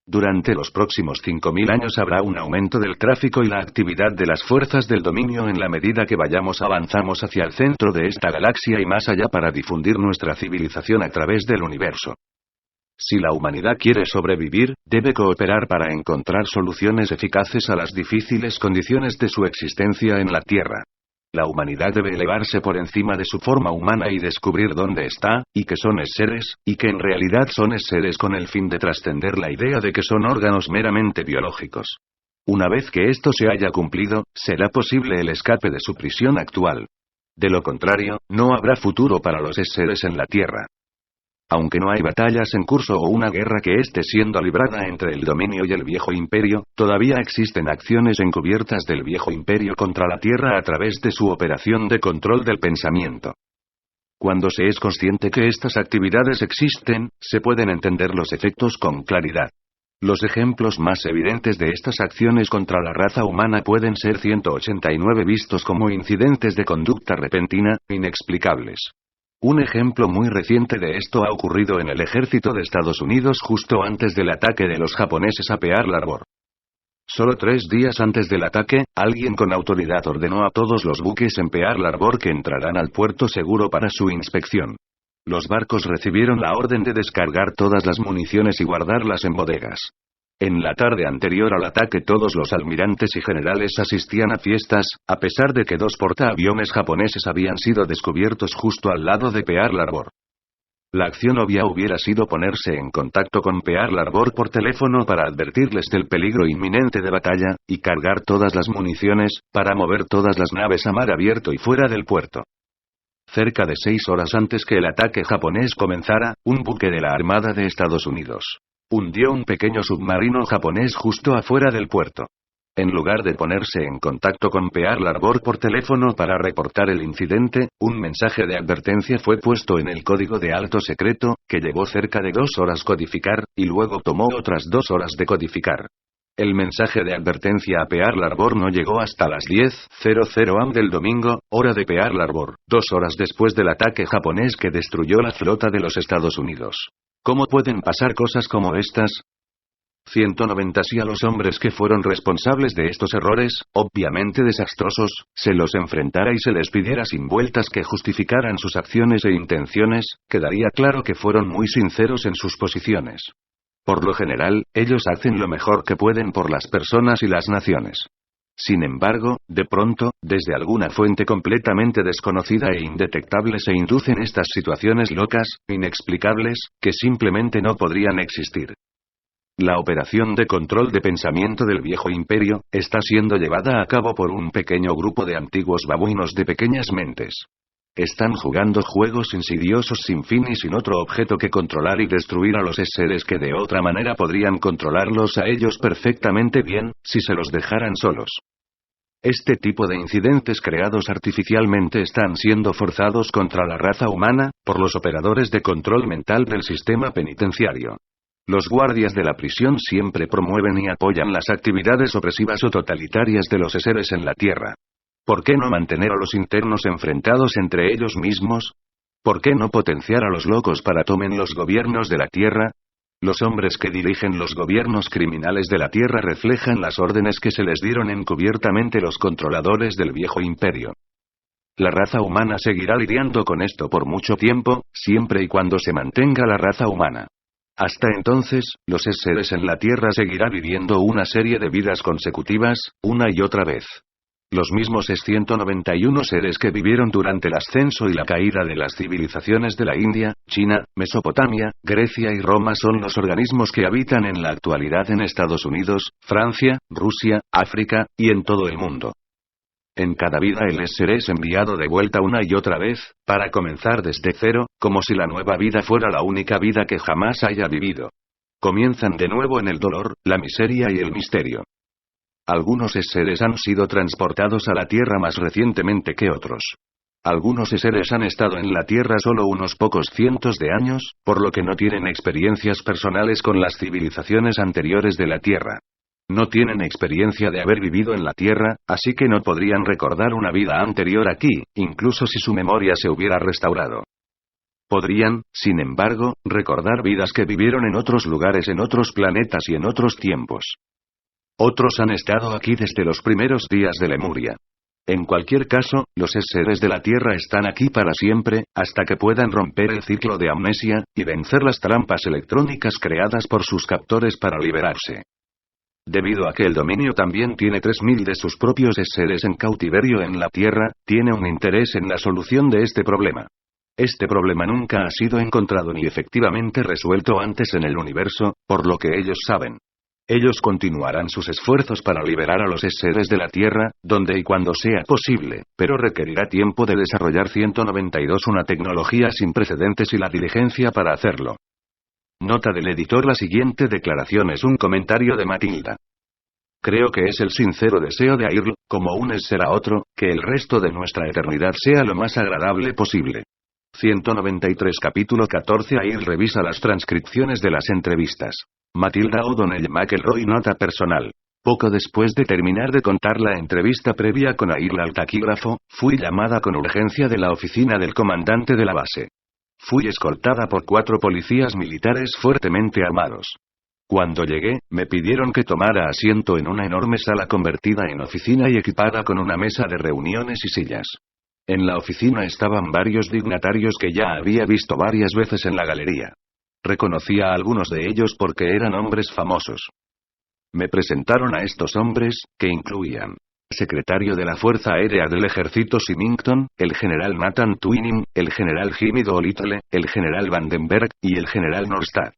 Durante los próximos 5000 años habrá un aumento del tráfico y la actividad de las fuerzas del dominio en la medida que avanzamos hacia el centro de esta galaxia y más allá para difundir nuestra civilización a través del universo. Si la humanidad quiere sobrevivir, debe cooperar para encontrar soluciones eficaces a las difíciles condiciones de su existencia en la Tierra. La humanidad debe elevarse por encima de su forma humana y descubrir dónde está, y que son seres, y que en realidad son seres con el fin de trascender la idea de que son órganos meramente biológicos. Una vez que esto se haya cumplido, será posible el escape de su prisión actual. De lo contrario, no habrá futuro para los seres en la Tierra. Aunque no hay batallas en curso o una guerra que esté siendo librada entre el dominio y el viejo imperio, todavía existen acciones encubiertas del viejo imperio contra la Tierra a través de su operación de control del pensamiento. Cuando se es consciente que estas actividades existen, se pueden entender los efectos con claridad. Los ejemplos más evidentes de estas acciones contra la raza humana pueden ser 189 vistos como incidentes de conducta repentina, inexplicables. Un ejemplo muy reciente de esto ha ocurrido en el ejército de Estados Unidos justo antes del ataque de los japoneses a Pearl Harbor. Solo 3 días antes del ataque, alguien con autoridad ordenó a todos los buques en Pearl Harbor que entraran al puerto seguro para su inspección. Los barcos recibieron la orden de descargar todas las municiones y guardarlas en bodegas. En la tarde anterior al ataque todos los almirantes y generales asistían a fiestas, a pesar de que 2 portaaviones japoneses habían sido descubiertos justo al lado de Pearl Harbor. La acción obvia hubiera sido ponerse en contacto con Pearl Harbor por teléfono para advertirles del peligro inminente de batalla, y cargar todas las municiones, para mover todas las naves a mar abierto y fuera del puerto. Cerca de 6 horas antes que el ataque japonés comenzara, un buque de la Armada de Estados Unidos hundió un pequeño submarino japonés justo afuera del puerto. En lugar de ponerse en contacto con Pearl Harbor por teléfono para reportar el incidente, un mensaje de advertencia fue puesto en el código de alto secreto, que llevó cerca de 2 horas codificar, y luego tomó otras 2 horas decodificar. El mensaje de advertencia a Pearl Harbor no llegó hasta las 10:00 am del domingo, hora de Pearl Harbor, 2 horas después del ataque japonés que destruyó la flota de los Estados Unidos. ¿Cómo pueden pasar cosas como estas? 190 Si a los hombres que fueron responsables de estos errores, obviamente desastrosos, se los enfrentara y se les pidiera sin vueltas que justificaran sus acciones e intenciones, quedaría claro que fueron muy sinceros en sus posiciones. Por lo general, ellos hacen lo mejor que pueden por las personas y las naciones. Sin embargo, de pronto, desde alguna fuente completamente desconocida e indetectable se inducen estas situaciones locas, inexplicables, que simplemente no podrían existir. La operación de control de pensamiento del viejo imperio, está siendo llevada a cabo por un pequeño grupo de antiguos babuinos de pequeñas mentes. Están jugando juegos insidiosos sin fin y sin otro objeto que controlar y destruir a los seres que de otra manera podrían controlarlos a ellos perfectamente bien, si se los dejaran solos. Este tipo de incidentes creados artificialmente están siendo forzados contra la raza humana, por los operadores de control mental del sistema penitenciario. Los guardias de la prisión siempre promueven y apoyan las actividades opresivas o totalitarias de los seres en la Tierra. ¿Por qué no mantener a los internos enfrentados entre ellos mismos? ¿Por qué no potenciar a los locos para tomen los gobiernos de la Tierra? Los hombres que dirigen los gobiernos criminales de la Tierra reflejan las órdenes que se les dieron encubiertamente los controladores del viejo imperio. La raza humana seguirá lidiando con esto por mucho tiempo, siempre y cuando se mantenga la raza humana. Hasta entonces, los seres en la Tierra seguirán viviendo una serie de vidas consecutivas, una y otra vez. Los mismos 191 seres que vivieron durante el ascenso y la caída de las civilizaciones de la India, China, Mesopotamia, Grecia y Roma son los organismos que habitan en la actualidad en Estados Unidos, Francia, Rusia, África, y en todo el mundo. En cada vida el ser es enviado de vuelta una y otra vez, para comenzar desde cero, como si la nueva vida fuera la única vida que jamás haya vivido. Comienzan de nuevo en el dolor, la miseria y el misterio. Algunos seres han sido transportados a la Tierra más recientemente que otros. Algunos seres han estado en la Tierra solo unos pocos cientos de años, por lo que no tienen experiencias personales con las civilizaciones anteriores de la Tierra. No tienen experiencia de haber vivido en la Tierra, así que no podrían recordar una vida anterior aquí, incluso si su memoria se hubiera restaurado. Podrían, sin embargo, recordar vidas que vivieron en otros lugares, en otros planetas y en otros tiempos. Otros han estado aquí desde los primeros días de Lemuria. En cualquier caso, los seres de la Tierra están aquí para siempre, hasta que puedan romper el ciclo de amnesia, y vencer las trampas electrónicas creadas por sus captores para liberarse. Debido a que el dominio también tiene 3000 de sus propios seres en cautiverio en la Tierra, tiene un interés en la solución de este problema. Este problema nunca ha sido encontrado ni efectivamente resuelto antes en el universo, por lo que ellos saben. Ellos continuarán sus esfuerzos para liberar a los seres de la Tierra, donde y cuando sea posible, pero requerirá tiempo de desarrollar 192 una tecnología sin precedentes y la diligencia para hacerlo. Nota del editor: la siguiente declaración es un comentario de Matilda. Creo que es el sincero deseo de Airl, como un ser a otro, que el resto de nuestra eternidad sea lo más agradable posible. 193 Capítulo 14. Airl revisa las transcripciones de las entrevistas. Matilda O'Donnell McElroy. Nota personal. Poco después de terminar de contar la entrevista previa con Airl al taquígrafo, fui llamada con urgencia de la oficina del comandante de la base. Fui escoltada por 4 policías militares fuertemente armados. Cuando llegué, me pidieron que tomara asiento en una enorme sala convertida en oficina y equipada con una mesa de reuniones y sillas. En la oficina estaban varios dignatarios que ya había visto varias veces en la galería. Reconocía a algunos de ellos porque eran hombres famosos. Me presentaron a estos hombres, que incluían el secretario de la Fuerza Aérea del Ejército Symington, el general Nathan Twining, el general Jimmy Doolittle, el general Vandenberg, y el general Norstad.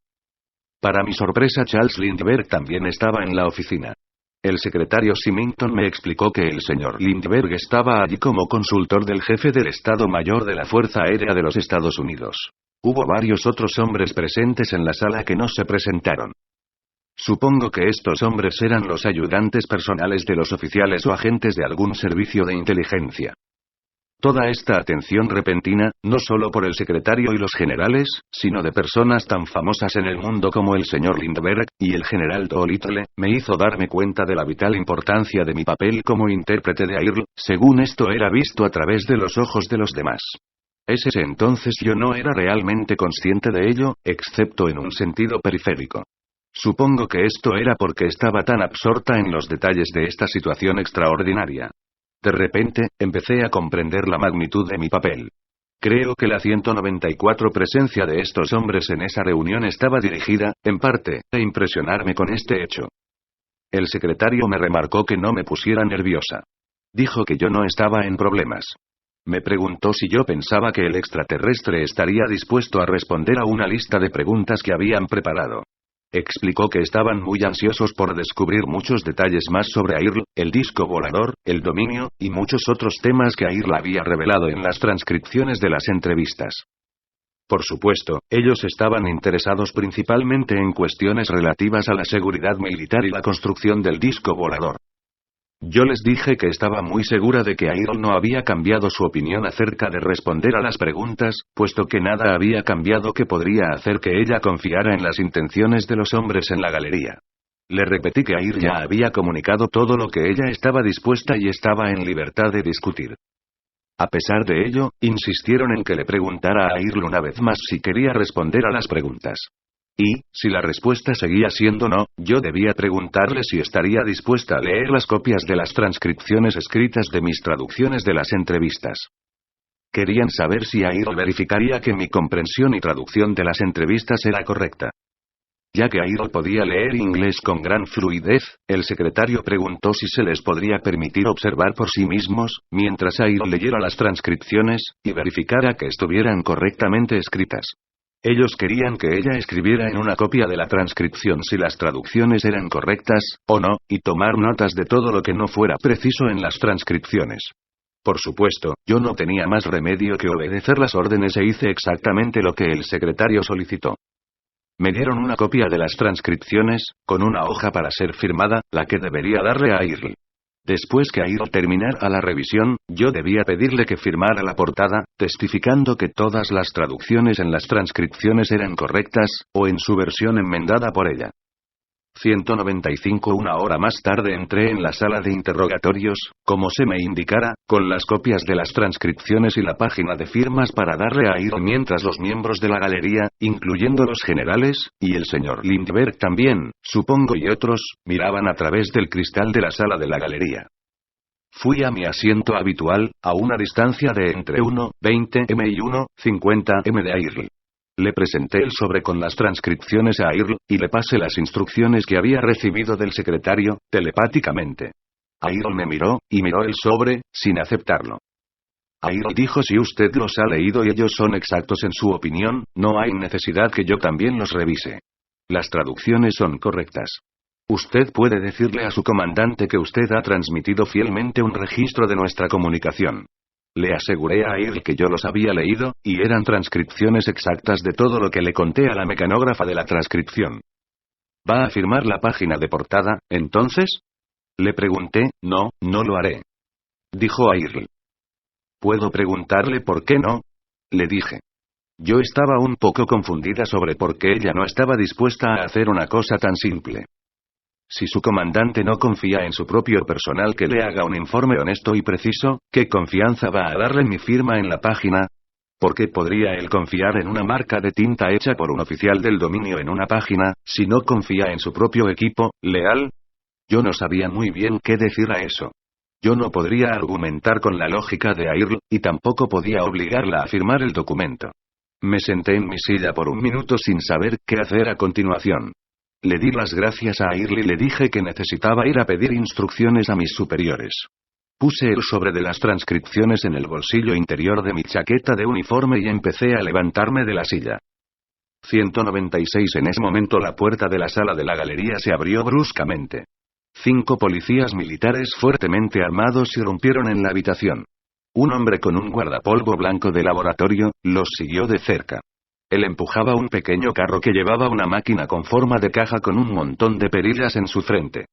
Para mi sorpresa, Charles Lindbergh también estaba en la oficina. El secretario Symington me explicó que el señor Lindbergh estaba allí como consultor del jefe del Estado Mayor de la Fuerza Aérea de los Estados Unidos. Hubo varios otros hombres presentes en la sala que no se presentaron. Supongo que estos hombres eran los ayudantes personales de los oficiales o agentes de algún servicio de inteligencia. Toda esta atención repentina, no solo por el secretario y los generales, sino de personas tan famosas en el mundo como el señor Lindbergh y el general Doolittle, me hizo darme cuenta de la vital importancia de mi papel como intérprete de Airl, según esto era visto a través de los ojos de los demás. Ese entonces yo no era realmente consciente de ello, excepto en un sentido periférico. Supongo que esto era porque estaba tan absorta en los detalles de esta situación extraordinaria. De repente, empecé a comprender la magnitud de mi papel. Creo que la 194 presencia de estos hombres en esa reunión estaba dirigida, en parte, a impresionarme con este hecho. El secretario me remarcó que no me pusiera nerviosa. Dijo que yo no estaba en problemas. Me preguntó si yo pensaba que el extraterrestre estaría dispuesto a responder a una lista de preguntas que habían preparado. Explicó que estaban muy ansiosos por descubrir muchos detalles más sobre Airl, el disco volador, el dominio, y muchos otros temas que Airl había revelado en las transcripciones de las entrevistas. Por supuesto, ellos estaban interesados principalmente en cuestiones relativas a la seguridad militar y la construcción del disco volador. Yo les dije que estaba muy segura de que Airl no había cambiado su opinión acerca de responder a las preguntas, puesto que nada había cambiado que podría hacer que ella confiara en las intenciones de los hombres en la galería. Le repetí que Airl ya había comunicado todo lo que ella estaba dispuesta y estaba en libertad de discutir. A pesar de ello, insistieron en que le preguntara a Airl una vez más si quería responder a las preguntas. Y, si la respuesta seguía siendo no, yo debía preguntarle si estaría dispuesta a leer las copias de las transcripciones escritas de mis traducciones de las entrevistas. Querían saber si Airl verificaría que mi comprensión y traducción de las entrevistas era correcta. Ya que Airl podía leer inglés con gran fluidez, el secretario preguntó si se les podría permitir observar por sí mismos, mientras Airl leyera las transcripciones, y verificara que estuvieran correctamente escritas. Ellos querían que ella escribiera en una copia de la transcripción si las traducciones eran correctas, o no, y tomar notas de todo lo que no fuera preciso en las transcripciones. Por supuesto, yo no tenía más remedio que obedecer las órdenes e hice exactamente lo que el secretario solicitó. Me dieron una copia de las transcripciones, con una hoja para ser firmada, la que debería darle a Airl. Después que Airl terminara la revisión, yo debía pedirle que firmara la portada, testificando que todas las traducciones en las transcripciones eran correctas, o en su versión enmendada por ella. 195 Una hora más tarde entré en la sala de interrogatorios, como se me indicara, con las copias de las transcripciones y la página de firmas para darle a Airl mientras los miembros de la galería, incluyendo los generales, y el señor Lindbergh también, supongo y otros, miraban a través del cristal de la sala de la galería. Fui a mi asiento habitual, a una distancia de entre 1,20 m y 1,50 m de Airl. Le presenté el sobre con las transcripciones a Airl, y le pasé las instrucciones que había recibido del secretario, telepáticamente. Airl me miró, y miró el sobre, sin aceptarlo. Airl dijo: si usted los ha leído y ellos son exactos en su opinión, no hay necesidad que yo también los revise. Las traducciones son correctas. Usted puede decirle a su comandante que usted ha transmitido fielmente un registro de nuestra comunicación. Le aseguré a Earl que yo los había leído, y eran transcripciones exactas de todo lo que le conté a la mecanógrafa de la transcripción. ¿Va a firmar la página de portada, entonces? Le pregunté. No, no lo haré. Dijo Earl. ¿Puedo preguntarle por qué no? Le dije. Yo estaba un poco confundida sobre por qué ella no estaba dispuesta a hacer una cosa tan simple. Si su comandante no confía en su propio personal que le haga un informe honesto y preciso, ¿qué confianza va a darle mi firma en la página? ¿Por qué podría él confiar en una marca de tinta hecha por un oficial del dominio en una página, si no confía en su propio equipo, leal? Yo no sabía muy bien qué decir a eso. Yo no podría argumentar con la lógica de Earl, y tampoco podía obligarla a firmar el documento. Me senté en mi silla por un minuto sin saber qué hacer a continuación. Le di las gracias a Earl y le dije que necesitaba ir a pedir instrucciones a mis superiores. Puse el sobre de las transcripciones en el bolsillo interior de mi chaqueta de uniforme y empecé a levantarme de la silla. 196. En ese momento la puerta de la sala de la galería se abrió bruscamente. 5 policías militares fuertemente armados irrumpieron en la habitación. Un hombre con un guardapolvo blanco de laboratorio los siguió de cerca. Él empujaba un pequeño carro que llevaba una máquina con forma de caja con un montón de perillas en su frente.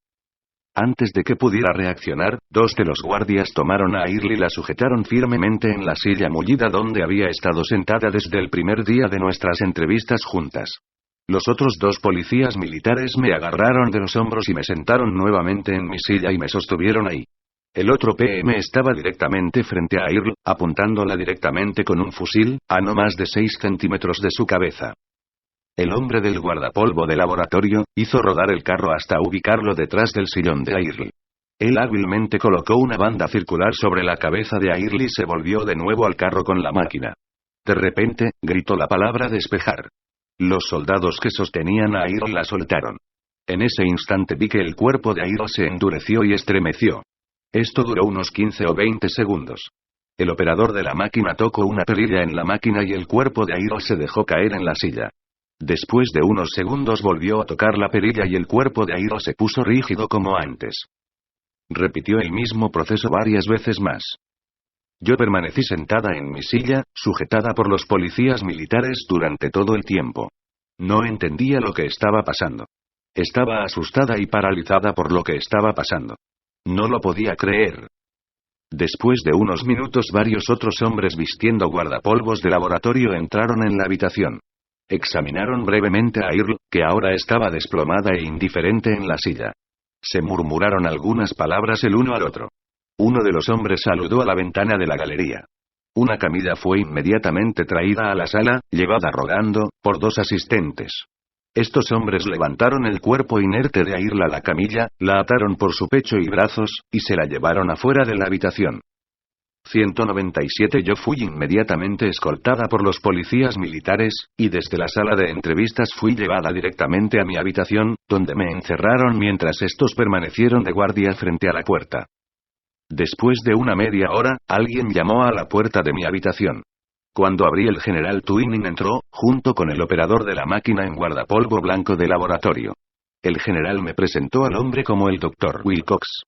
Antes de que pudiera reaccionar, 2 de los guardias tomaron a Earl y la sujetaron firmemente en la silla mullida donde había estado sentada desde el primer día de nuestras entrevistas juntas. Los otros 2 policías militares me agarraron de los hombros y me sentaron nuevamente en mi silla y me sostuvieron ahí. El otro PM estaba directamente frente a Earl, apuntándola directamente con un fusil, a no más de 6 centímetros de su cabeza. El hombre del guardapolvo de laboratorio hizo rodar el carro hasta ubicarlo detrás del sillón de Earl. Él hábilmente colocó una banda circular sobre la cabeza de Earl y se volvió de nuevo al carro con la máquina. De repente, gritó la palabra despejar. Los soldados que sostenían a Earl la soltaron. En ese instante vi que el cuerpo de Earl se endureció y estremeció. Esto duró unos 15 o 20 segundos. El operador de la máquina tocó una perilla en la máquina y el cuerpo de Earl se dejó caer en la silla. Después de unos segundos volvió a tocar la perilla y el cuerpo de Earl se puso rígido como antes. Repitió el mismo proceso varias veces más. Yo permanecí sentada en mi silla, sujetada por los policías militares durante todo el tiempo. No entendía lo que estaba pasando. Estaba asustada y paralizada por lo que estaba pasando. No lo podía creer. Después de unos minutos varios otros hombres vistiendo guardapolvos de laboratorio entraron en la habitación. Examinaron brevemente a Earl, que ahora estaba desplomada e indiferente en la silla. Se murmuraron algunas palabras el uno al otro. Uno de los hombres saludó a la ventana de la galería. Una camilla fue inmediatamente traída a la sala, llevada rodando, por 2 asistentes. Estos hombres levantaron el cuerpo inerte de Earl a la camilla, la ataron por su pecho y brazos, y se la llevaron afuera de la habitación. 197. Yo fui inmediatamente escoltada por los policías militares, y desde la sala de entrevistas fui llevada directamente a mi habitación, donde me encerraron mientras estos permanecieron de guardia frente a la puerta. Después de una media hora, alguien llamó a la puerta de mi habitación. Cuando abrí, el general Twining entró, junto con el operador de la máquina en guardapolvo blanco de laboratorio. El general me presentó al hombre como el Dr. Wilcox.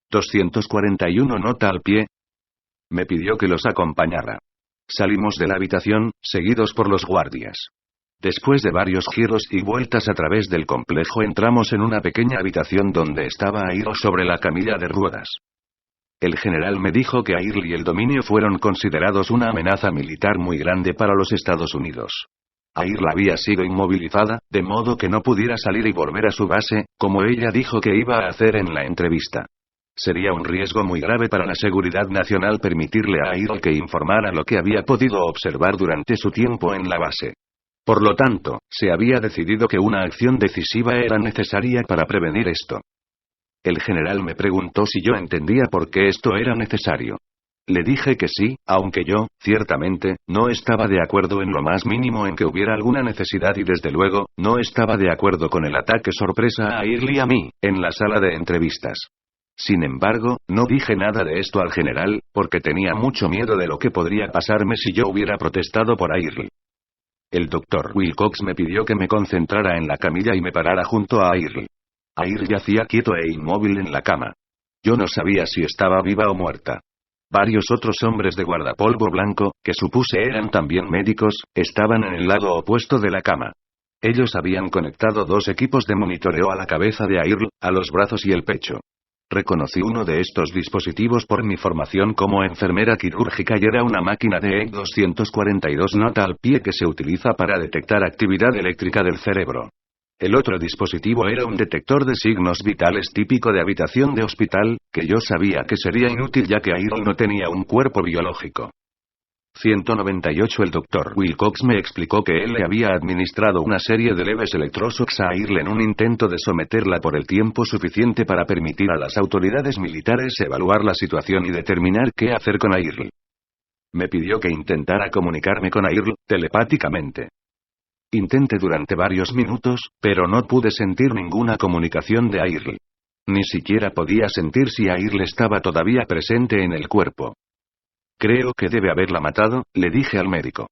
241. Nota al pie. Me pidió que los acompañara. Salimos de la habitación, seguidos por los guardias. Después de varios giros y vueltas a través del complejo entramos en una pequeña habitación donde estaba Earl sobre la camilla de ruedas. El general me dijo que Earl y el dominio fueron considerados una amenaza militar muy grande para los Estados Unidos. Earl había sido inmovilizada, de modo que no pudiera salir y volver a su base, como ella dijo que iba a hacer en la entrevista. Sería un riesgo muy grave para la seguridad nacional permitirle a Earl que informara lo que había podido observar durante su tiempo en la base. Por lo tanto, se había decidido que una acción decisiva era necesaria para prevenir esto. El general me preguntó si yo entendía por qué esto era necesario. Le dije que sí, aunque yo, ciertamente, no estaba de acuerdo en lo más mínimo en que hubiera alguna necesidad y desde luego, no estaba de acuerdo con el ataque sorpresa a Earl y a mí, en la sala de entrevistas. Sin embargo, no dije nada de esto al general, porque tenía mucho miedo de lo que podría pasarme si yo hubiera protestado por Earl. El Dr. Wilcox me pidió que me concentrara en la camilla y me parara junto a Earl. Air yacía quieto e inmóvil en la cama. Yo no sabía si estaba viva o muerta. Varios otros hombres de guardapolvo blanco, que supuse eran también médicos, estaban en el lado opuesto de la cama. Ellos habían conectado dos equipos de monitoreo a la cabeza de Air, a los brazos y el pecho. Reconocí uno de estos dispositivos por mi formación como enfermera quirúrgica y era una máquina de EC 242 nota al pie que se utiliza para detectar actividad eléctrica del cerebro. El otro dispositivo era un detector de signos vitales típico de habitación de hospital, que yo sabía que sería inútil ya que Air no tenía un cuerpo biológico. 198 El doctor Wilcox me explicó que él le había administrado una serie de leves electroshocks a Air en un intento de someterla por el tiempo suficiente para permitir a las autoridades militares evaluar la situación y determinar qué hacer con Air. Me pidió que intentara comunicarme con Air, telepáticamente. Intenté durante varios minutos, pero no pude sentir ninguna comunicación de Air. Ni siquiera podía sentir si Air estaba todavía presente en el cuerpo. Creo que debe haberla matado, le dije al médico.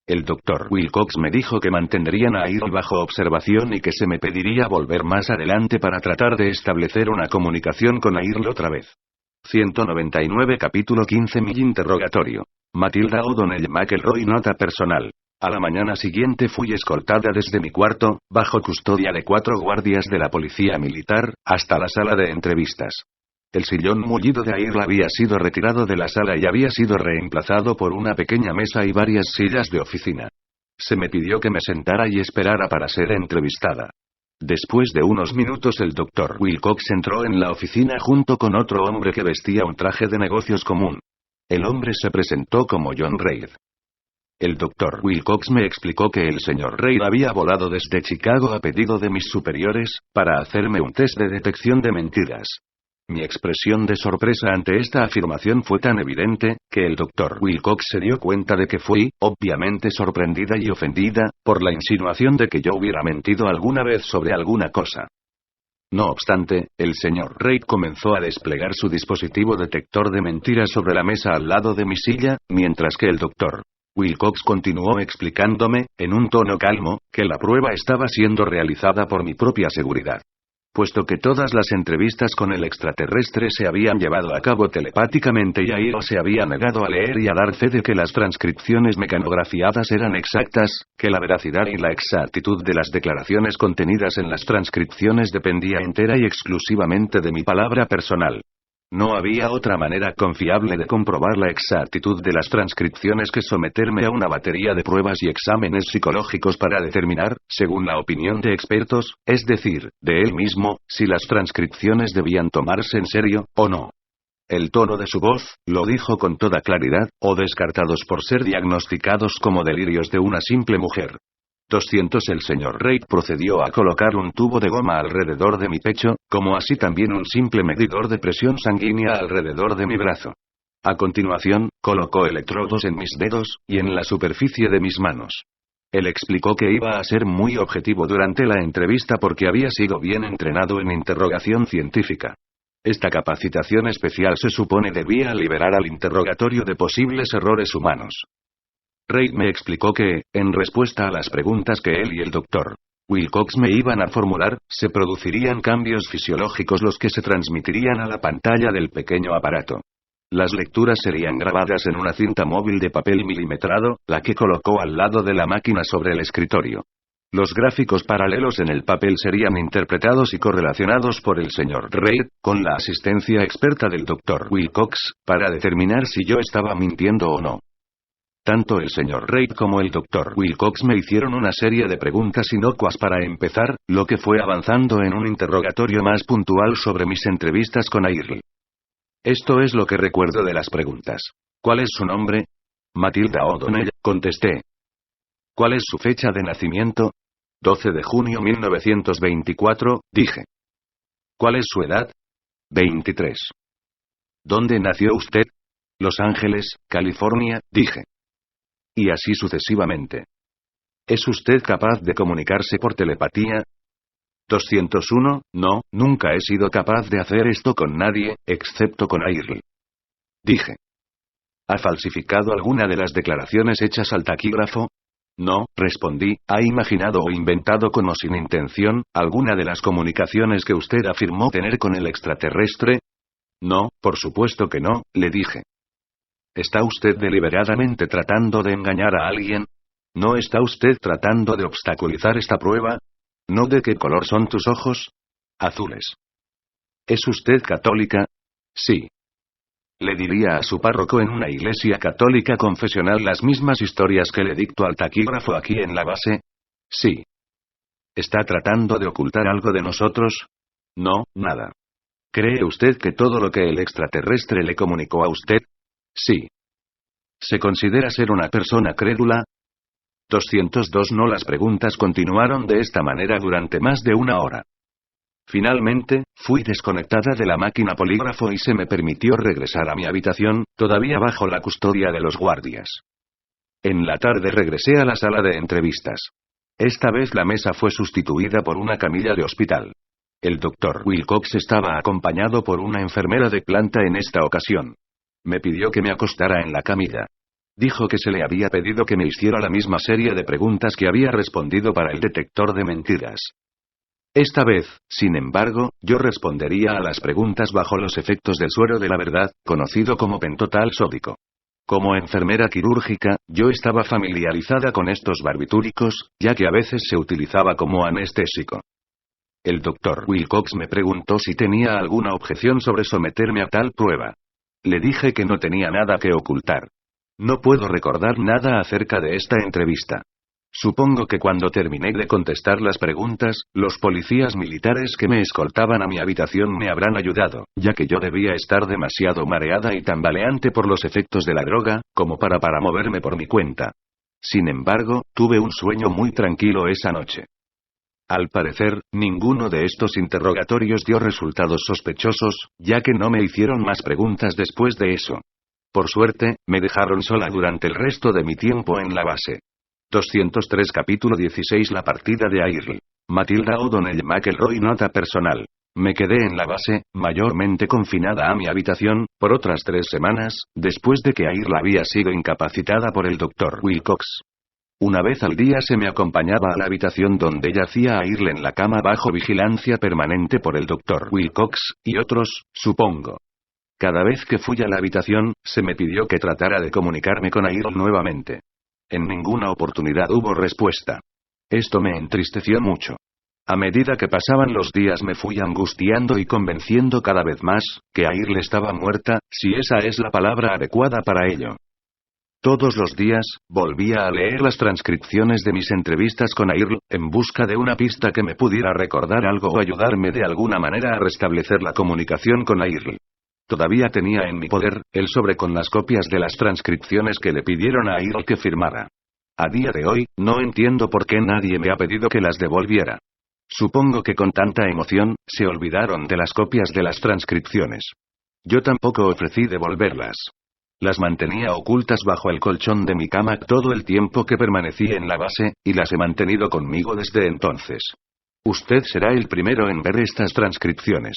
El doctor Wilcox me dijo que mantendrían a Air bajo observación y que se me pediría volver más adelante para tratar de establecer una comunicación con Air otra vez. 199 Capítulo 15 Mi interrogatorio. Matilda O'Donnell McElroy Nota personal. A la mañana siguiente fui escoltada desde mi cuarto, bajo custodia de 4 guardias de la policía militar, hasta la sala de entrevistas. El sillón mullido de Air había sido retirado de la sala y había sido reemplazado por una pequeña mesa y varias sillas de oficina. Se me pidió que me sentara y esperara para ser entrevistada. Después de unos minutos el doctor Wilcox entró en la oficina junto con otro hombre que vestía un traje de negocios común. El hombre se presentó como John Reid. El doctor Wilcox me explicó que el señor Reid había volado desde Chicago a pedido de mis superiores, para hacerme un test de detección de mentiras. Mi expresión de sorpresa ante esta afirmación fue tan evidente, que el doctor Wilcox se dio cuenta de que fui, obviamente sorprendida y ofendida, por la insinuación de que yo hubiera mentido alguna vez sobre alguna cosa. No obstante, el señor Reid comenzó a desplegar su dispositivo detector de mentiras sobre la mesa al lado de mi silla, mientras que el doctor Wilcox continuó explicándome, en un tono calmo, que la prueba estaba siendo realizada por mi propia seguridad. Puesto que todas las entrevistas con el extraterrestre se habían llevado a cabo telepáticamente y Air se había negado a leer y a dar fe de que las transcripciones mecanografiadas eran exactas, que la veracidad y la exactitud de las declaraciones contenidas en las transcripciones dependía entera y exclusivamente de mi palabra personal. No había otra manera confiable de comprobar la exactitud de las transcripciones que someterme a una batería de pruebas y exámenes psicológicos para determinar, según la opinión de expertos, es decir, de él mismo, si las transcripciones debían tomarse en serio, o no. El tono de su voz, lo dijo con toda claridad, o descartados por ser diagnosticados como delirios de una simple mujer. 200 El señor Reid procedió a colocar un tubo de goma alrededor de mi pecho, como así también un simple medidor de presión sanguínea alrededor de mi brazo. A continuación, colocó electrodos en mis dedos, y en la superficie de mis manos. Él explicó que iba a ser muy objetivo durante la entrevista porque había sido bien entrenado en interrogación científica. Esta capacitación especial se supone debía liberar al interrogatorio de posibles errores humanos. Reid me explicó que, en respuesta a las preguntas que él y el doctor Wilcox me iban a formular, se producirían cambios fisiológicos los que se transmitirían a la pantalla del pequeño aparato. Las lecturas serían grabadas en una cinta móvil de papel milimetrado, la que colocó al lado de la máquina sobre el escritorio. Los gráficos paralelos en el papel serían interpretados y correlacionados por el señor Reid, con la asistencia experta del doctor Wilcox, para determinar si yo estaba mintiendo o no. Tanto el señor Reid como el doctor Wilcox me hicieron una serie de preguntas inocuas para empezar, lo que fue avanzando en un interrogatorio más puntual sobre mis entrevistas con Air. Esto es lo que recuerdo de las preguntas. ¿Cuál es su nombre? Matilda O'Donnell, contesté. ¿Cuál es su fecha de nacimiento? 12 de junio 1924, dije. ¿Cuál es su edad? 23. ¿Dónde nació usted? Los Ángeles, California, dije. Y así sucesivamente. ¿Es usted capaz de comunicarse por telepatía? 201, no, nunca he sido capaz de hacer esto con nadie, excepto con Air. Dije. ¿Ha falsificado alguna de las declaraciones hechas al taquígrafo? No, respondí, ¿ha imaginado o inventado con o sin intención alguna de las comunicaciones que usted afirmó tener con el extraterrestre? No, por supuesto que no, le dije. ¿Está usted deliberadamente tratando de engañar a alguien? ¿No está usted tratando de obstaculizar esta prueba? ¿No? ¿De qué color son tus ojos? Azules. ¿Es usted católica? Sí. ¿Le diría a su párroco en una iglesia católica confesional las mismas historias que le dicto al taquígrafo aquí en la base? Sí. ¿Está tratando de ocultar algo de nosotros? No, nada. ¿Cree usted que todo lo que el extraterrestre le comunicó a usted? Sí. ¿Se considera ser una persona crédula? 202. No. Las preguntas continuaron de esta manera durante más de una hora. Finalmente, fui desconectada de la máquina polígrafo y se me permitió regresar a mi habitación, todavía bajo la custodia de los guardias. En la tarde regresé a la sala de entrevistas. Esta vez la mesa fue sustituida por una camilla de hospital. El doctor Wilcox estaba acompañado por una enfermera de planta en esta ocasión. Me pidió que me acostara en la camilla. Dijo que se le había pedido que me hiciera la misma serie de preguntas que había respondido para el detector de mentiras. Esta vez, sin embargo, yo respondería a las preguntas bajo los efectos del suero de la verdad, conocido como pentotal sódico. Como enfermera quirúrgica, yo estaba familiarizada con estos barbitúricos, ya que a veces se utilizaba como anestésico. El doctor Wilcox me preguntó si tenía alguna objeción sobre someterme a tal prueba. Le dije que no tenía nada que ocultar. No puedo recordar nada acerca de esta entrevista. Supongo que cuando terminé de contestar las preguntas, los policías militares que me escoltaban a mi habitación me habrán ayudado, ya que yo debía estar demasiado mareada y tambaleante por los efectos de la droga, como para moverme por mi cuenta. Sin embargo, tuve un sueño muy tranquilo esa noche. Al parecer, ninguno de estos interrogatorios dio resultados sospechosos, ya que no me hicieron más preguntas después de eso. Por suerte, me dejaron sola durante el resto de mi tiempo en la base. 203. Capítulo 16. La partida de Airl. Matilda O'Donnell McElroy. Nota personal. Me quedé en la base, mayormente confinada a mi habitación, por otras 3 semanas, después de que Airl había sido incapacitada por el Dr. Wilcox. Una vez al día se me acompañaba a la habitación donde yacía Airl en la cama bajo vigilancia permanente por el Dr. Wilcox, y otros, supongo. Cada vez que fui a la habitación, se me pidió que tratara de comunicarme con Airl nuevamente. En ninguna oportunidad hubo respuesta. Esto me entristeció mucho. A medida que pasaban los días me fui angustiando y convenciendo cada vez más, que Airl estaba muerta, si esa es la palabra adecuada para ello. Todos los días, volvía a leer las transcripciones de mis entrevistas con Airl, en busca de una pista que me pudiera recordar algo o ayudarme de alguna manera a restablecer la comunicación con Airl. Todavía tenía en mi poder el sobre con las copias de las transcripciones que le pidieron a Airl que firmara. A día de hoy, no entiendo por qué nadie me ha pedido que las devolviera. Supongo que con tanta emoción, se olvidaron de las copias de las transcripciones. Yo tampoco ofrecí devolverlas. Las mantenía ocultas bajo el colchón de mi cama todo el tiempo que permanecí en la base, y las he mantenido conmigo desde entonces. Usted será el primero en ver estas transcripciones.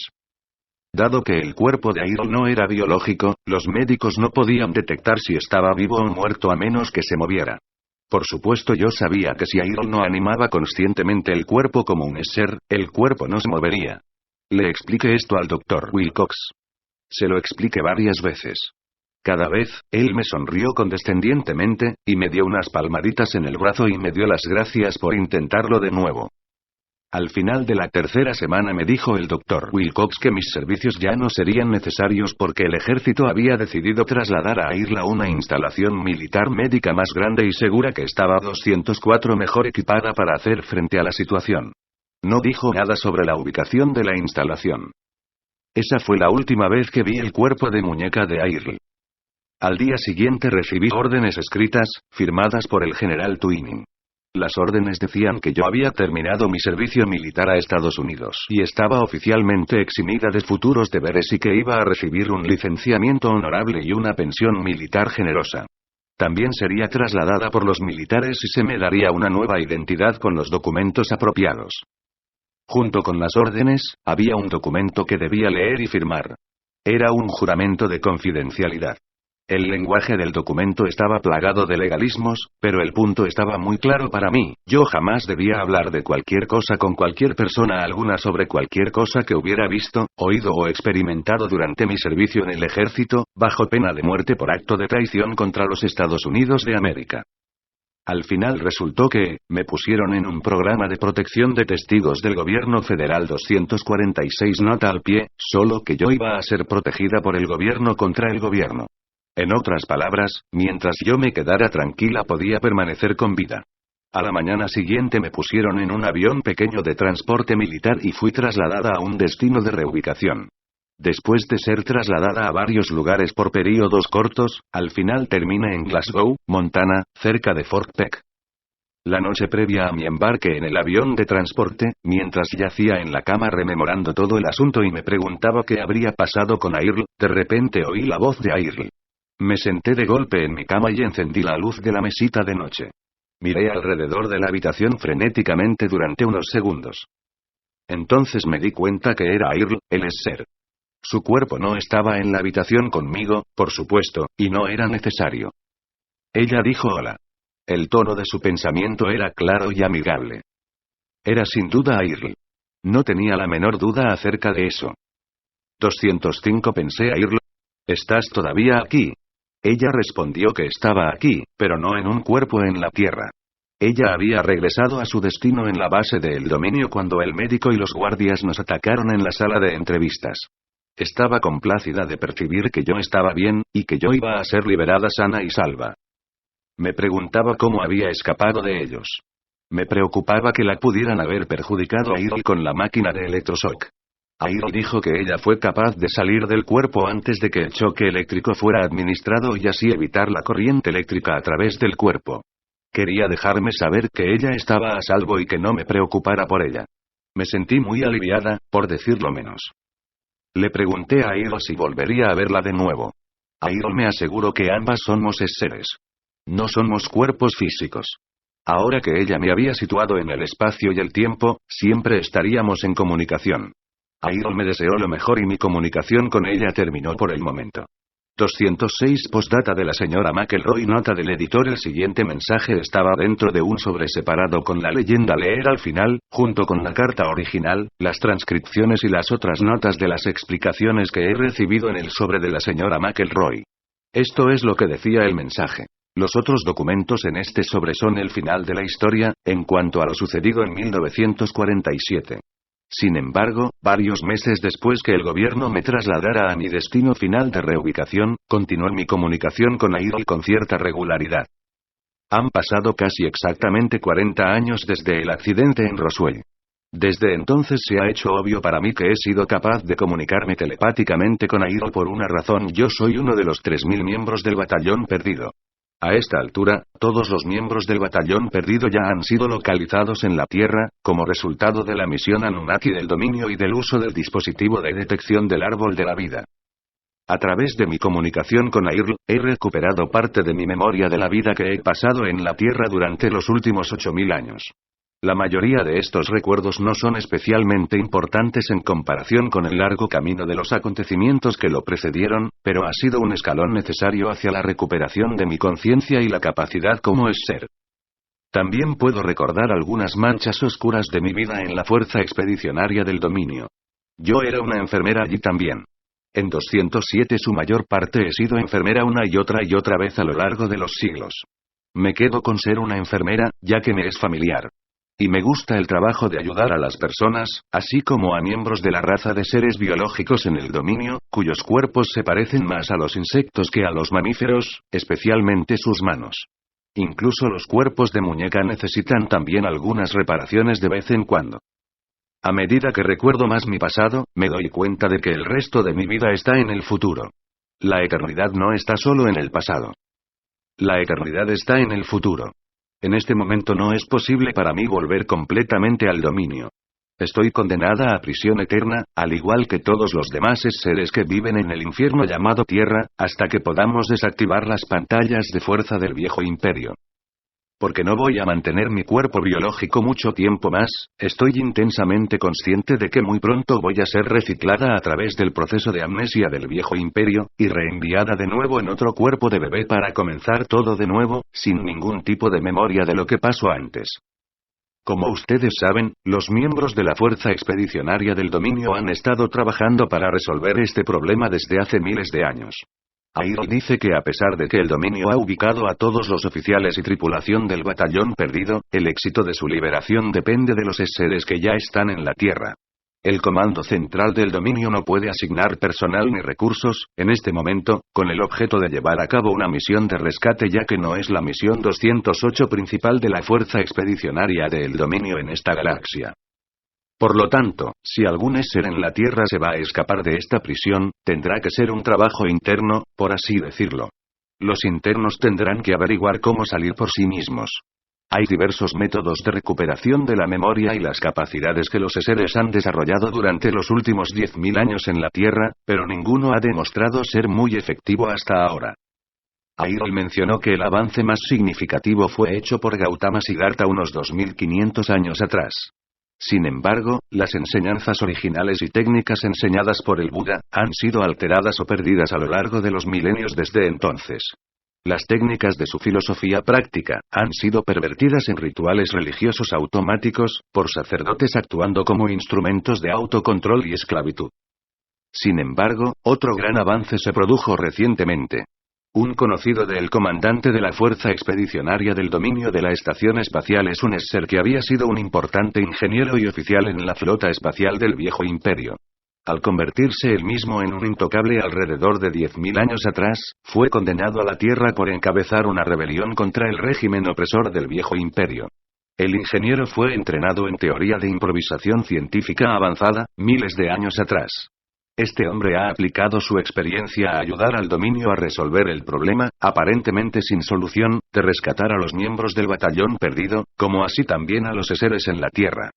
Dado que el cuerpo de Airl no era biológico, los médicos no podían detectar si estaba vivo o muerto a menos que se moviera. Por supuesto, yo sabía que si Airl no animaba conscientemente el cuerpo como un ser, el cuerpo no se movería. Le expliqué esto al Dr. Wilcox. Se lo expliqué varias veces. Cada vez, él me sonrió condescendientemente, y me dio unas palmaditas en el brazo y me dio las gracias por intentarlo de nuevo. Al final de la 3ª semana me dijo el Dr. Wilcox que mis servicios ya no serían necesarios porque el ejército había decidido trasladar a Airl a una instalación militar médica más grande y segura que estaba 204 mejor equipada para hacer frente a la situación. No dijo nada sobre la ubicación de la instalación. Esa fue la última vez que vi el cuerpo de muñeca de Airl. Al día siguiente recibí órdenes escritas, firmadas por el general Twining. Las órdenes decían que yo había terminado mi servicio militar a Estados Unidos y estaba oficialmente eximida de futuros deberes y que iba a recibir un licenciamiento honorable y una pensión militar generosa. También sería trasladada por los militares y se me daría una nueva identidad con los documentos apropiados. Junto con las órdenes, había un documento que debía leer y firmar. Era un juramento de confidencialidad. El lenguaje del documento estaba plagado de legalismos, pero el punto estaba muy claro para mí: yo jamás debía hablar de cualquier cosa con cualquier persona alguna sobre cualquier cosa que hubiera visto, oído o experimentado durante mi servicio en el ejército, bajo pena de muerte por acto de traición contra los Estados Unidos de América. Al final resultó que, me pusieron en un programa de protección de testigos del gobierno federal 246 nota al pie, solo que yo iba a ser protegida por el gobierno contra el gobierno. En otras palabras, mientras yo me quedara tranquila podía permanecer con vida. A la mañana siguiente me pusieron en un avión pequeño de transporte militar y fui trasladada a un destino de reubicación. Después de ser trasladada a varios lugares por períodos cortos, al final terminé en Glasgow, Montana, cerca de Fort Peck. La noche previa a mi embarque en el avión de transporte, mientras yacía en la cama rememorando todo el asunto y me preguntaba qué habría pasado con Airl, de repente oí la voz de Airl. Me senté de golpe en mi cama y encendí la luz de la mesita de noche. Miré alrededor de la habitación frenéticamente durante unos segundos. Entonces me di cuenta que era Airl, el ser. Su cuerpo no estaba en la habitación conmigo, por supuesto, y no era necesario. Ella dijo hola. El tono de su pensamiento era claro y amigable. Era sin duda Airl. No tenía la menor duda acerca de eso. 205 pensé Airl. ¿Estás todavía aquí? Ella respondió que estaba aquí, pero no en un cuerpo en la Tierra. Ella había regresado a su destino en la base del dominio cuando el médico y los guardias nos atacaron en la sala de entrevistas. Estaba complacida de percibir que yo estaba bien, y que yo iba a ser liberada sana y salva. Me preguntaba cómo había escapado de ellos. Me preocupaba que la pudieran haber perjudicado a Airl con la máquina de electroshock. Airl dijo que ella fue capaz de salir del cuerpo antes de que el choque eléctrico fuera administrado y así evitar la corriente eléctrica a través del cuerpo. Quería dejarme saber que ella estaba a salvo y que no me preocupara por ella. Me sentí muy aliviada, por decirlo menos. Le pregunté a Airl si volvería a verla de nuevo. Airl me aseguró que ambas somos seres. No somos cuerpos físicos. Ahora que ella me había situado en el espacio y el tiempo, siempre estaríamos en comunicación. Airl me deseó lo mejor y mi comunicación con ella terminó por el momento. 206 Postdata de la señora McElroy. Nota del editor: el siguiente mensaje estaba dentro de un sobre separado con la leyenda leer al final, junto con la carta original, las transcripciones y las otras notas de las explicaciones que he recibido en el sobre de la señora McElroy. Esto es lo que decía el mensaje. Los otros documentos en este sobre son el final de la historia, en cuanto a lo sucedido en 1947. Sin embargo, varios meses después que el gobierno me trasladara a mi destino final de reubicación, continuó mi comunicación con Airl con cierta regularidad. Han pasado casi exactamente 40 años desde el accidente en Roswell. Desde entonces se ha hecho obvio para mí que he sido capaz de comunicarme telepáticamente con Airl por una razón: yo soy uno de los 3000 miembros del Batallón Perdido. A esta altura, todos los miembros del Batallón Perdido ya han sido localizados en la Tierra, como resultado de la misión Anunnaki del dominio y del uso del dispositivo de detección del árbol de la vida. A través de mi comunicación con Airl, he recuperado parte de mi memoria de la vida que he pasado en la Tierra durante los últimos 8000 años. La mayoría de estos recuerdos no son especialmente importantes en comparación con el largo camino de los acontecimientos que lo precedieron, pero ha sido un escalón necesario hacia la recuperación de mi conciencia y la capacidad como ser. También puedo recordar algunas manchas oscuras de mi vida en la fuerza expedicionaria del dominio. Yo era una enfermera allí también. En 207 su mayor parte he sido enfermera una y otra vez a lo largo de los siglos. Me quedo con ser una enfermera, ya que me es familiar. Y me gusta el trabajo de ayudar a las personas, así como a miembros de la raza de seres biológicos en el dominio, cuyos cuerpos se parecen más a los insectos que a los mamíferos, especialmente sus manos. Incluso los cuerpos de muñeca necesitan también algunas reparaciones de vez en cuando. A medida que recuerdo más mi pasado, me doy cuenta de que el resto de mi vida está en el futuro. La eternidad no está solo en el pasado. La eternidad está en el futuro. En este momento no es posible para mí volver completamente al dominio. Estoy condenada a prisión eterna, al igual que todos los demás seres que viven en el infierno llamado Tierra, hasta que podamos desactivar las pantallas de fuerza del viejo imperio. Porque no voy a mantener mi cuerpo biológico mucho tiempo más, estoy intensamente consciente de que muy pronto voy a ser reciclada a través del proceso de amnesia del viejo imperio, y reenviada de nuevo en otro cuerpo de bebé para comenzar todo de nuevo, sin ningún tipo de memoria de lo que pasó antes. Como ustedes saben, los miembros de la Fuerza Expedicionaria del Dominio han estado trabajando para resolver este problema desde hace miles de años. Airo dice que a pesar de que el Dominio ha ubicado a todos los oficiales y tripulación del batallón perdido, el éxito de su liberación depende de los seres que ya están en la Tierra. El Comando Central del Dominio no puede asignar personal ni recursos, en este momento, con el objeto de llevar a cabo una misión de rescate, ya que no es la misión 208 principal de la Fuerza Expedicionaria del Dominio en esta galaxia. Por lo tanto, si algún ser en la Tierra se va a escapar de esta prisión, tendrá que ser un trabajo interno, por así decirlo. Los internos tendrán que averiguar cómo salir por sí mismos. Hay diversos métodos de recuperación de la memoria y las capacidades que los seres han desarrollado durante los últimos 10.000 años en la Tierra, pero ninguno ha demostrado ser muy efectivo hasta ahora. Airol mencionó que el avance más significativo fue hecho por Gautama Siddhartha unos 2500 años atrás. Sin embargo, las enseñanzas originales y técnicas enseñadas por el Buda han sido alteradas o perdidas a lo largo de los milenios desde entonces. Las técnicas de su filosofía práctica han sido pervertidas en rituales religiosos automáticos, por sacerdotes actuando como instrumentos de autocontrol y esclavitud. Sin embargo, otro gran avance se produjo recientemente. Un conocido del comandante de la Fuerza Expedicionaria del Dominio de la Estación Espacial es un ser que había sido un importante ingeniero y oficial en la flota espacial del Viejo Imperio. Al convertirse él mismo en un intocable alrededor de 10.000 años atrás, fue condenado a la Tierra por encabezar una rebelión contra el régimen opresor del Viejo Imperio. El ingeniero fue entrenado en teoría de improvisación científica avanzada, miles de años atrás. Este hombre ha aplicado su experiencia a ayudar al Dominio a resolver el problema, aparentemente sin solución, de rescatar a los miembros del batallón perdido, como así también a los seres en la Tierra.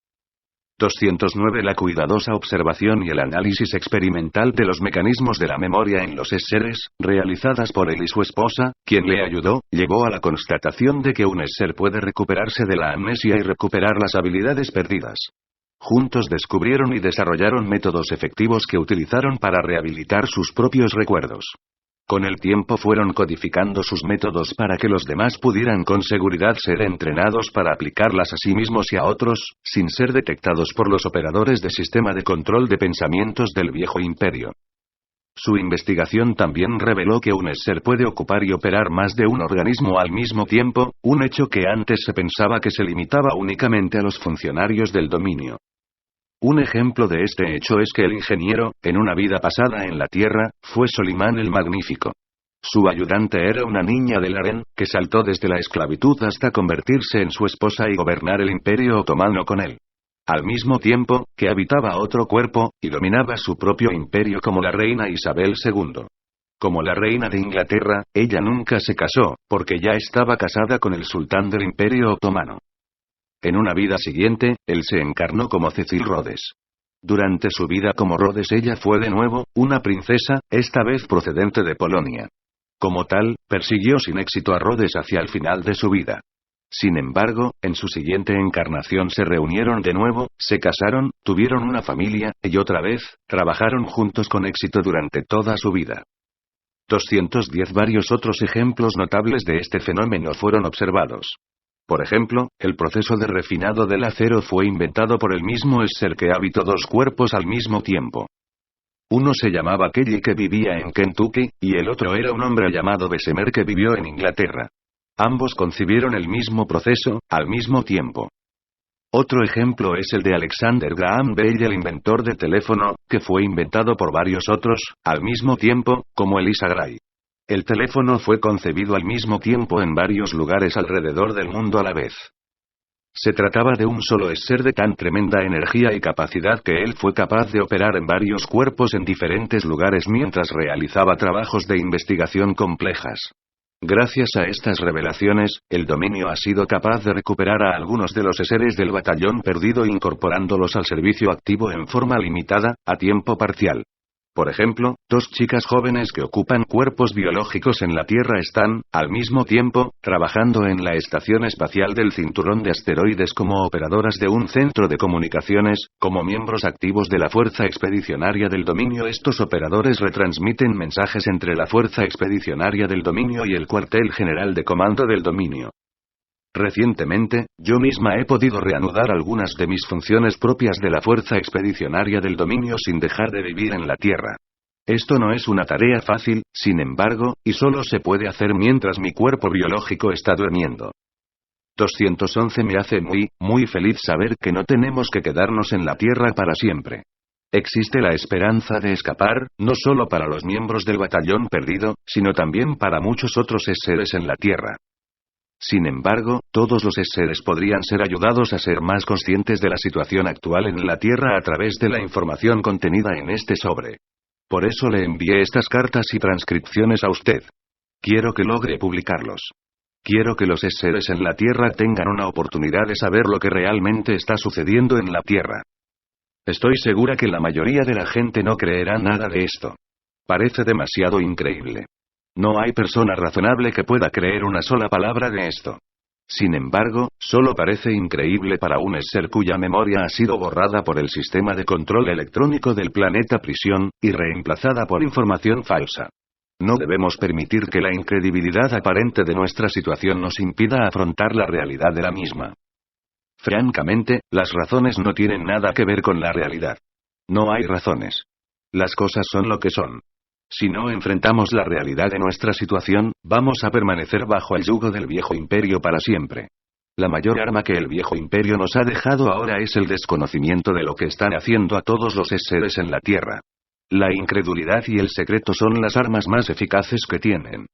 209 La cuidadosa observación y el análisis experimental de los mecanismos de la memoria en los seres, realizadas por él y su esposa, quien le ayudó, llegó a la constatación de que un ser puede recuperarse de la amnesia y recuperar las habilidades perdidas. Juntos descubrieron y desarrollaron métodos efectivos que utilizaron para rehabilitar sus propios recuerdos. Con el tiempo fueron codificando sus métodos para que los demás pudieran con seguridad ser entrenados para aplicarlas a sí mismos y a otros, sin ser detectados por los operadores de sistema de control de pensamientos del Viejo Imperio. Su investigación también reveló que un ser puede ocupar y operar más de un organismo al mismo tiempo, un hecho que antes se pensaba que se limitaba únicamente a los funcionarios del Dominio. Un ejemplo de este hecho es que el ingeniero, en una vida pasada en la Tierra, fue Solimán el Magnífico. Su ayudante era una niña del harén, que saltó desde la esclavitud hasta convertirse en su esposa y gobernar el Imperio Otomano con él. Al mismo tiempo, que habitaba otro cuerpo, y dominaba su propio imperio como la reina Isabel II. Como la reina de Inglaterra, ella nunca se casó, porque ya estaba casada con el sultán del Imperio Otomano. En una vida siguiente, él se encarnó como Cecil Rhodes. Durante su vida como Rhodes ella fue de nuevo, una princesa, esta vez procedente de Polonia. Como tal, persiguió sin éxito a Rhodes hacia el final de su vida. Sin embargo, en su siguiente encarnación se reunieron de nuevo, se casaron, tuvieron una familia, y otra vez, trabajaron juntos con éxito durante toda su vida. 210 Varios otros ejemplos notables de este fenómeno fueron observados. Por ejemplo, el proceso de refinado del acero fue inventado por el mismo ser que habitó dos cuerpos al mismo tiempo. Uno se llamaba Kelly, que vivía en Kentucky, y el otro era un hombre llamado Bessemer que vivió en Inglaterra. Ambos concibieron el mismo proceso, al mismo tiempo. Otro ejemplo es el de Alexander Graham Bell, el inventor del teléfono, que fue inventado por varios otros, al mismo tiempo, como Eliza Gray. El teléfono fue concebido al mismo tiempo en varios lugares alrededor del mundo a la vez. Se trataba de un solo ser de tan tremenda energía y capacidad que él fue capaz de operar en varios cuerpos en diferentes lugares mientras realizaba trabajos de investigación complejas. Gracias a estas revelaciones, el Dominio ha sido capaz de recuperar a algunos de los seres del batallón perdido incorporándolos al servicio activo en forma limitada, a tiempo parcial. Por ejemplo, dos chicas jóvenes que ocupan cuerpos biológicos en la Tierra están, al mismo tiempo, trabajando en la Estación Espacial del Cinturón de Asteroides como operadoras de un centro de comunicaciones, como miembros activos de la Fuerza Expedicionaria del Dominio. Estos operadores retransmiten mensajes entre la Fuerza Expedicionaria del Dominio y el Cuartel General de Comando del Dominio. Recientemente, yo misma he podido reanudar algunas de mis funciones propias de la Fuerza Expedicionaria del Dominio sin dejar de vivir en la Tierra. Esto no es una tarea fácil, sin embargo, y solo se puede hacer mientras mi cuerpo biológico está durmiendo. 211 Me hace muy feliz saber que no tenemos que quedarnos en la Tierra para siempre. Existe la esperanza de escapar, no solo para los miembros del batallón perdido, sino también para muchos otros seres en la Tierra. Sin embargo, todos los seres podrían ser ayudados a ser más conscientes de la situación actual en la Tierra a través de la información contenida en este sobre. Por eso le envié estas cartas y transcripciones a usted. Quiero que logre publicarlos. Quiero que los seres en la Tierra tengan una oportunidad de saber lo que realmente está sucediendo en la Tierra. Estoy segura que la mayoría de la gente no creerá nada de esto. Parece demasiado increíble. No hay persona razonable que pueda creer una sola palabra de esto. Sin embargo, solo parece increíble para un ser cuya memoria ha sido borrada por el sistema de control electrónico del planeta prisión, y reemplazada por información falsa. No debemos permitir que la incredibilidad aparente de nuestra situación nos impida afrontar la realidad de la misma. Francamente, las razones no tienen nada que ver con la realidad. No hay razones. Las cosas son lo que son. Si no enfrentamos la realidad de nuestra situación, vamos a permanecer bajo el yugo del viejo imperio para siempre. La mayor arma que el viejo imperio nos ha dejado ahora es el desconocimiento de lo que están haciendo a todos los seres en la Tierra. La incredulidad y el secreto son las armas más eficaces que tienen.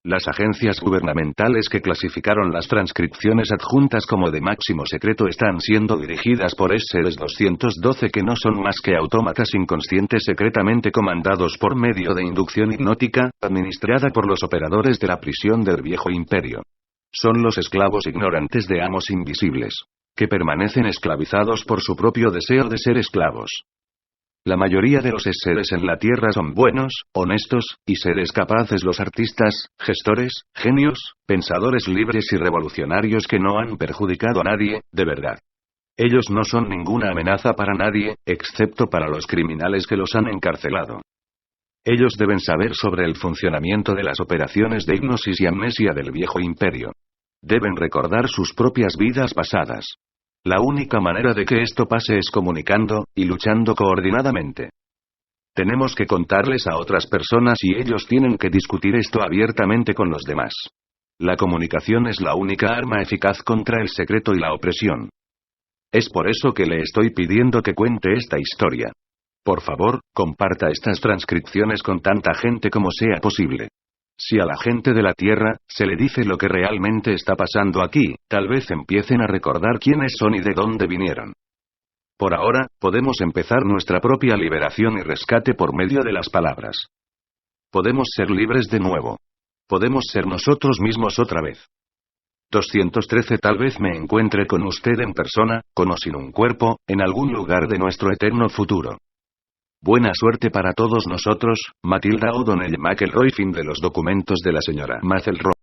Las agencias gubernamentales que clasificaron las transcripciones adjuntas como de máximo secreto están siendo dirigidas por seres 212 que no son más que autómatas inconscientes secretamente comandados por medio de inducción hipnótica, administrada por los operadores de la prisión del viejo imperio. Son los esclavos ignorantes de amos invisibles, que permanecen esclavizados por su propio deseo de ser esclavos. La mayoría de los seres en la Tierra son buenos, honestos, y seres capaces, los artistas, gestores, genios, pensadores libres y revolucionarios que no han perjudicado a nadie, de verdad. Ellos no son ninguna amenaza para nadie, excepto para los criminales que los han encarcelado. Ellos deben saber sobre el funcionamiento de las operaciones de hipnosis y amnesia del viejo imperio. Deben recordar sus propias vidas pasadas. La única manera de que esto pase es comunicando, y luchando coordinadamente. Tenemos que contarles a otras personas y ellos tienen que discutir esto abiertamente con los demás. La comunicación es la única arma eficaz contra el secreto y la opresión. Es por eso que le estoy pidiendo que cuente esta historia. Por favor, comparta estas transcripciones con tanta gente como sea posible. Si a la gente de la Tierra se le dice lo que realmente está pasando aquí, tal vez empiecen a recordar quiénes son y de dónde vinieron. Por ahora, podemos empezar nuestra propia liberación y rescate por medio de las palabras. Podemos ser libres de nuevo. Podemos ser nosotros mismos otra vez. 213 Tal vez me encuentre con usted en persona, con o sin un cuerpo, en algún lugar de nuestro eterno futuro. Buena suerte para todos nosotros, Matilda O'Donnell McElroy. Fin de los documentos de la señora McElroy.